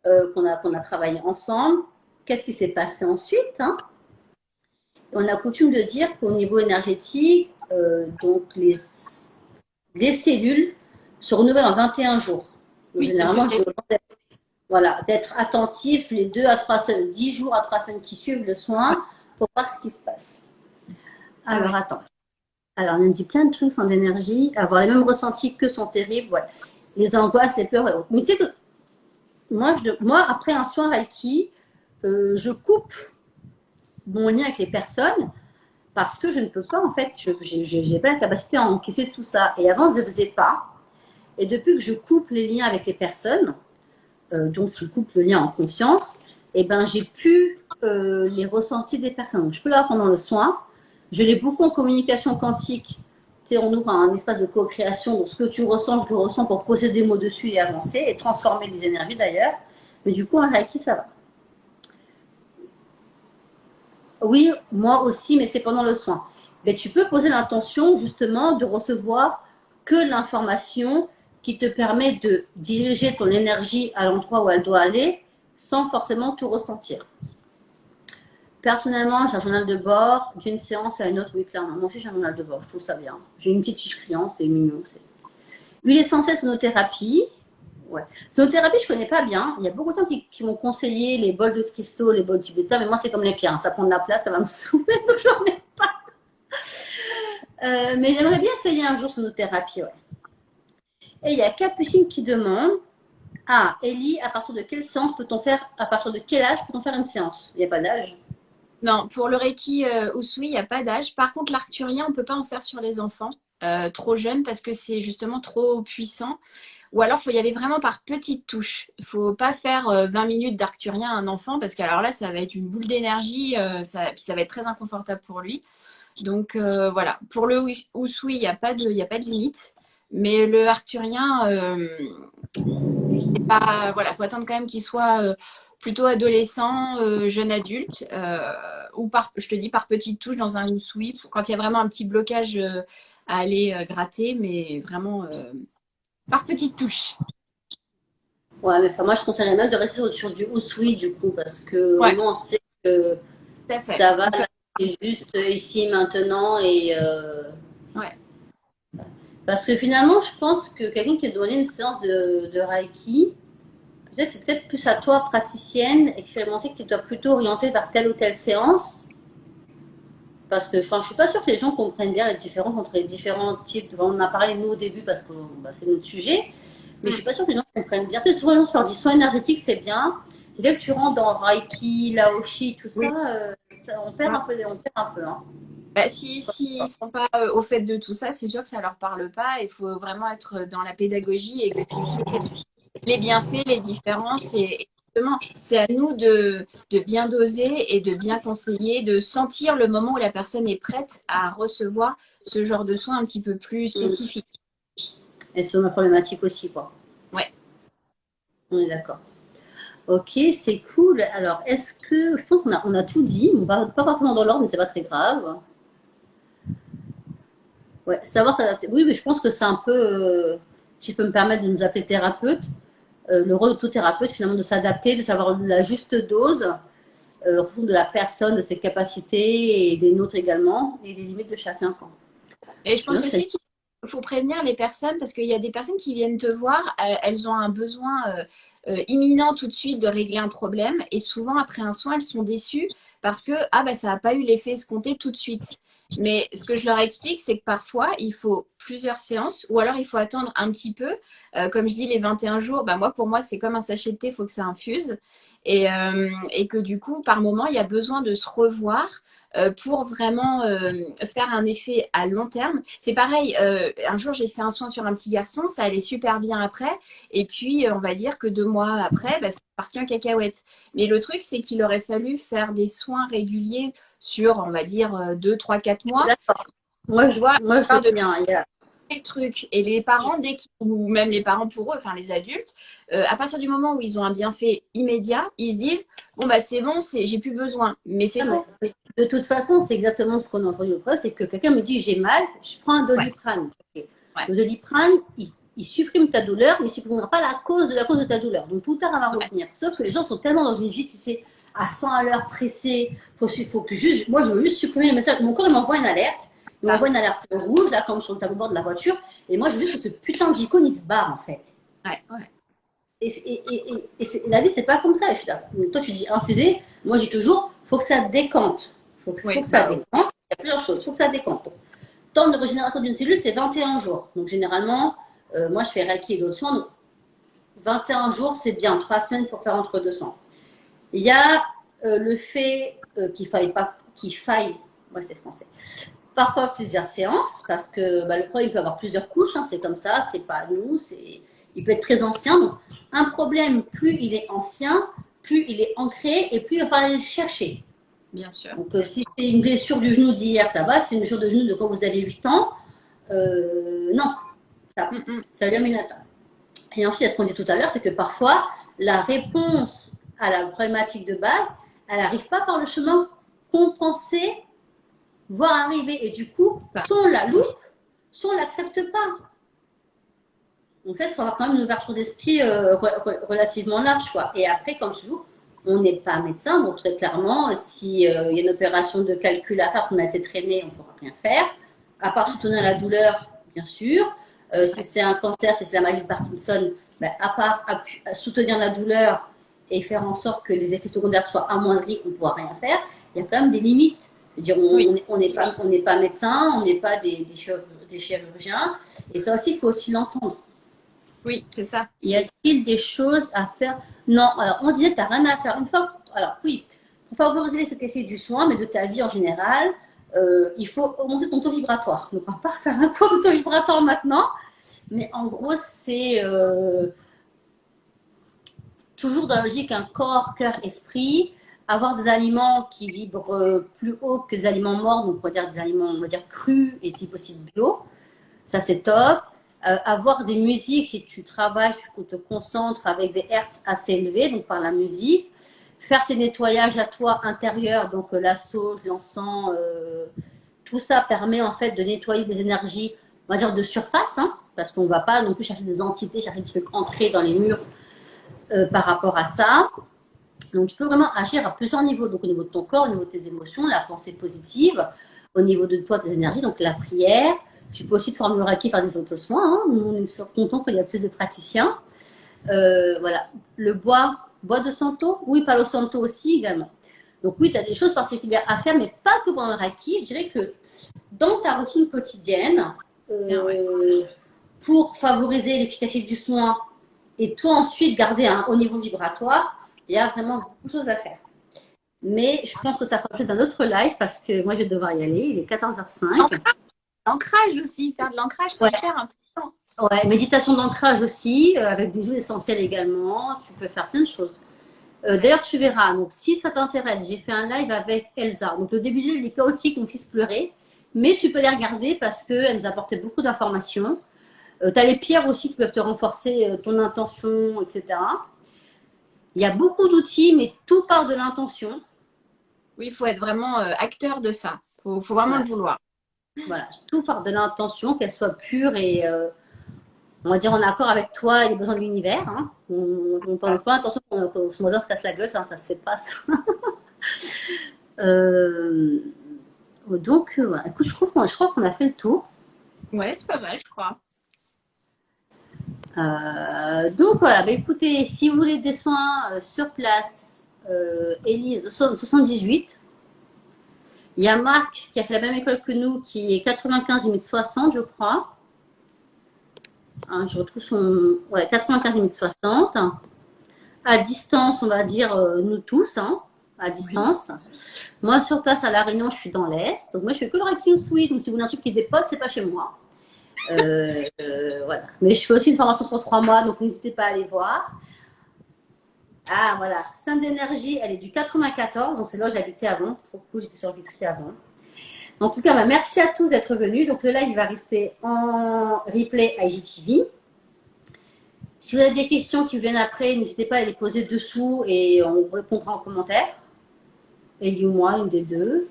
qu'on a travaillé ensemble. Qu'est-ce qui s'est passé ensuite, hein. On a coutume de dire qu'au niveau énergétique, donc les cellules se renouvellent en 21 jours. Donc, Oui, c'est ce que généralement, je j'ai. dis voilà, d'être attentif les 2 à 3 semaines, 10 jours à 3 semaines qui suivent le Ouais. soin pour voir ce qui se passe. Ah Alors, ouais. attends. Alors, on nous dit plein de trucs sans énergie, avoir les mêmes ressentis que sont terribles, ouais. Les angoisses, les peurs et autres. Mais tu sais que moi, après un soin Reiki, je coupe mon lien avec les personnes parce que je ne peux pas, en fait, je n'ai pas la capacité à encaisser tout ça. Et avant, je ne le faisais pas. Et depuis que je coupe les liens avec les personnes, donc je coupe le lien en conscience, et ben j'ai pu les ressentis des personnes. Donc, je peux l'avoir pendant le soin. Je l'ai beaucoup en communication quantique. Tu sais, on ouvre un espace de co-création. Donc, ce que tu ressens, je le ressens pour poser des mots dessus et avancer et transformer les énergies d'ailleurs. Mais du coup, en Reiki, ça va. Oui, moi aussi, mais c'est pendant le soin. Mais tu peux poser l'intention justement de recevoir que l'information qui te permet de diriger ton énergie à l'endroit où elle doit aller sans forcément tout ressentir. Personnellement, j'ai un journal de bord d'une séance à une autre, oui, clairement. Moi aussi, j'ai un journal de bord, je trouve ça bien. J'ai une petite fiche client, c'est mignon. Huile essentielle sonothérapie. Ouais. Sonothérapie, je connais pas bien. Il y a beaucoup de gens qui m'ont conseillé les bols de cristaux, les bols tibétains, mais moi, c'est comme les pierres. Ça prend de la place, ça va me saouler, donc j'en ai. Mais j'aimerais bien essayer un jour sonothérapie, ouais. Et il y a Capucine qui demande, ah, Ellie, à partir de quelle séance peut-on faire, à partir de quel âge peut-on faire une séance? Il n'y a pas d'âge. Non, pour le Reiki Usui, il n'y a pas d'âge. Par contre, l'arcturien, on ne peut pas en faire sur les enfants trop jeunes parce que c'est justement trop puissant. Ou alors, il faut y aller vraiment par petites touches. Il ne faut pas faire 20 minutes d'arcturien à un enfant parce qu'alors là, ça va être une boule d'énergie, puis ça va être très inconfortable pour lui. Donc voilà, pour le Usui, il y a pas de limite. Mais le arcturien, voilà, faut attendre quand même qu'il soit plutôt adolescent, jeune adulte, ou je te dis, par petites touches dans un usui, quand il y a vraiment un petit blocage à aller gratter, mais vraiment par petites touches. Ouais, mais enfin, moi, je conseillerais même de rester sur du usui, du coup, parce que au Ouais, moins, on sait que tout à fait. ça va, là, c'est juste ici, maintenant, et Ouais. parce que finalement, je pense que quelqu'un qui a donné une séance de Reiki, peut-être c'est peut-être plus à toi, praticienne, expérimentée, qui doit plutôt orienter vers telle ou telle séance. Parce que enfin, je suis pas sûre que les gens comprennent bien la différence entre les différents types. On en a parlé nous au début parce que bah, c'est notre sujet, mais je Mm. suis pas sûre que les gens comprennent bien. Tu sais, souvent les gens se leur dit soins énergétiques c'est bien. Dès que tu rentres dans Reiki, Laoshi, tout ça, Oui. on perd Ouais. un peu, on perd un peu. Hein. Bah, si ils sont pas au fait de tout ça, c'est sûr que ça leur parle pas. Il faut vraiment être dans la pédagogie et expliquer les bienfaits, les différences. Et justement, c'est à nous de bien doser et de bien conseiller, de sentir le moment où la personne est prête à recevoir ce genre de soins un petit peu plus Mm. spécifiques. Et c'est une problématique aussi, quoi. Ouais. On est d'accord. Ok, c'est cool. Alors, est-ce que, je pense qu'on a tout dit, on va pas forcément dans l'ordre, mais c'est pas très grave. Ouais, savoir t'adapter. Oui, mais je pense que c'est un peu, si je peux me permettre de nous appeler thérapeute, le rôle de tout thérapeute, finalement, de s'adapter, de savoir la juste dose, en fonction de la personne, de ses capacités et des nôtres également, et des limites de chacun, quoi. Et je Mais non, pense aussi qu'il faut prévenir les personnes parce qu'il y a des personnes qui viennent te voir, elles ont un besoin imminent tout de suite de régler un problème et souvent après un soin, elles sont déçues parce que ah bah ça n'a pas eu l'effet escompté tout de suite. Mais ce que je leur explique, c'est que parfois, il faut plusieurs séances ou alors il faut attendre un petit peu. Comme je dis, les 21 jours, bah moi, pour moi, c'est comme un sachet de thé, il faut que ça infuse. Et que du coup, par moment, il y a besoin de se revoir pour vraiment faire un effet à long terme. C'est pareil, un jour j'ai fait un soin sur un petit garçon, ça allait super bien après, et puis on va dire que 2 mois après, bah, ça partit en cacahuète. Mais le truc, c'est qu'il aurait fallu faire des soins réguliers sur, on va dire, 2, 3, 4 mois, d'accord. Moi, tu vois, moi, je veux de bien. le truc. Et les parents, ou même les parents pour eux, enfin les adultes, à partir du moment où ils ont un bienfait immédiat, ils se disent, bon bah c'est bon, j'ai plus besoin. Mais c'est faux. De toute façon, c'est exactement ce qu'on a entendu au poste, c'est que quelqu'un me dit j'ai mal, je prends un Ouais, Doliprane. Okay. ouais, Le Doliprane, il supprime ta douleur, mais il ne supprimera pas la cause de ta douleur. Donc tout le temps, elle va ouais, revenir. Sauf que les gens sont tellement dans une vie, tu sais, à 100 à l'heure pressée. Faut que juste, moi, je veux juste supprimer le message. Mon corps, il m'envoie une alerte. Il ça, m'envoie une alerte rouge, là, comme sur le tableau de bord de la voiture. Et moi, je veux juste que ce putain d'icône, il se barre, en fait. ouais, ouais. Et la vie, c'est pas comme ça. Je suis là. Toi, tu dis infuser. Moi, j'ai toujours, faut que ça décante. Faut Oui, que ça bah oui. décante. Il y a plusieurs choses. Faut que ça décante. Temps de régénération d'une cellule, c'est 21 jours. Donc, généralement, moi, je fais Reiki et d'autres soins. Donc, 21 jours, c'est bien. 3 semaines pour faire entre deux soins. Il y a le fait qu'il faille, moi, c'est français, parfois plusieurs séances, parce que bah, le problème il peut avoir plusieurs couches, hein, c'est comme ça, c'est pas nous, il peut être très ancien. Donc, un problème, plus il est ancien, plus il est ancré et plus il va falloir aller le chercher. Bien sûr. Donc, si c'est une blessure du genou d'hier, ça va. Si c'est une blessure de genou de quand vous avez 8 ans, non, Mm, mm. ça vient Minata. Et ensuite, ce qu'on dit tout à l'heure, c'est que parfois, la réponse à la problématique de base, elle n'arrive pas par le chemin qu'on pensait voir arriver. Et du coup, Ça. soit on la loupe, soit on ne l'accepte pas. Donc ça, il faut avoir quand même une ouverture d'esprit relativement large, quoi. Et après, comme toujours, on n'est pas médecin, donc très clairement, s'il y a une opération de calcul à faire, qu'on a assez traîné, on ne pourra rien faire. À part soutenir la douleur, bien sûr. Si c'est un cancer, si c'est la maladie de Parkinson, ben, à part soutenir la douleur et faire en sorte que les effets secondaires soient amoindris, on ne pourra rien faire. Il y a quand même des limites. Je veux dire, Oui, on n'est pas médecin, on n'est pas des chirurgiens. Et ça aussi, il faut aussi l'entendre. oui, c'est ça. Y a-t-il des choses à faire? Non, alors on disait, tu n'as rien à faire. Une fois, alors oui, pour favoriser l'efficacité du soin, mais de ta vie en général, il faut augmenter ton taux vibratoire. Donc, on ne va pas faire un cours de taux vibratoire maintenant, mais en gros, c'est toujours dans la logique un corps, cœur, esprit, avoir des aliments qui vibrent plus haut que des aliments morts, donc on va dire des aliments, on va dire crus et si possible bio. Ça, c'est top. Avoir des musiques, si tu travailles, tu te concentres avec des hertz assez élevés, donc par la musique. Faire tes nettoyages à toi intérieurs, donc la sauge, l'encens, tout ça permet en fait de nettoyer des énergies, on va dire de surface, hein, parce qu'on ne va pas non plus chercher des entités, chercher des trucs ancrés dans les murs par rapport à ça. Donc, tu peux vraiment agir à plusieurs niveaux. Donc, au niveau de ton corps, au niveau de tes émotions, la pensée positive, au niveau de toi, tes énergies, donc la prière. Tu peux aussi te former au Reiki, faire des auto-soins. Hein. Nous, on est contents qu'il y a plus de praticiens. Voilà. Le bois de Santo, oui, Palo Santo aussi également. Donc, oui, tu as des choses particulières à faire, mais pas que pendant le Reiki. Je dirais que dans ta routine quotidienne, Bien, ouais. pour favoriser l'efficacité du soin et toi ensuite garder un haut niveau vibratoire, il y a vraiment beaucoup de choses à faire. Mais je pense que ça fera peut-être un autre live parce que moi je vais devoir y aller. Il est 14h05. L'ancrage aussi, faire de l'ancrage, c'est Ouais, hyper important. ouais, méditation d'ancrage aussi, avec des huiles essentielles également. Tu peux faire plein de choses. Ouais. D'ailleurs, tu verras. Donc, si ça t'intéresse, j'ai fait un live avec Elsa. Donc, le début du live, il est chaotique, mon fils pleurait. Mais tu peux les regarder parce qu'elle nous apportait beaucoup d'informations. Tu as les pierres aussi qui peuvent te renforcer ton intention, etc. Il y a beaucoup d'outils, mais tout part de l'intention. Oui, il faut être vraiment acteur de ça. Faut vraiment le Voilà, vouloir. voilà, tout part de l'intention, qu'elle soit pure et on va dire en accord avec toi et les besoins de l'univers. Hein. On ne parle pas attention qu'on son voisin se casse la gueule, ça se passe. Euh, donc, voilà. Écoute, je crois qu'on a fait le tour. Ouais, c'est pas mal, je crois. Donc voilà, bah, écoutez, si vous voulez des soins sur place, Élise 78. Il y a Marc qui a fait la même école que nous, qui est 95 limite 60, je crois. Hein, je retrouve son. Ouais, 95 limite 60. À distance, on va dire nous tous, hein, à Oui. distance. Moi, sur place à La Réunion, je suis dans l'Est. Donc, moi, je fais que le Reiki Suite. Donc, si vous voulez un truc qui dépote, c'est pas chez moi. Voilà. Mais je fais aussi une formation sur 3 mois, donc n'hésitez pas à aller voir. Ah, voilà. Sainte d'énergie, elle est du 94. Donc, c'est là où j'habitais avant. Trop cool, j'étais sur Vitry avant. En tout cas, bah, merci à tous d'être venus. Donc, le live va rester en replay à IGTV. Si vous avez des questions qui viennent après, n'hésitez pas à les poser dessous et on vous répondra en commentaire. Ellie ou moi, une des deux.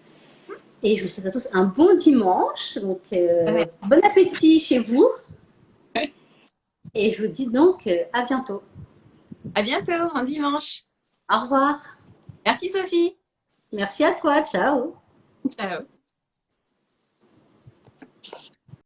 Et je vous souhaite à tous un bon dimanche. Donc, Ouais. bon appétit chez vous. Et je vous dis donc à bientôt. À bientôt, un dimanche. Au revoir. Merci Sophie. Merci à toi. Ciao. Ciao.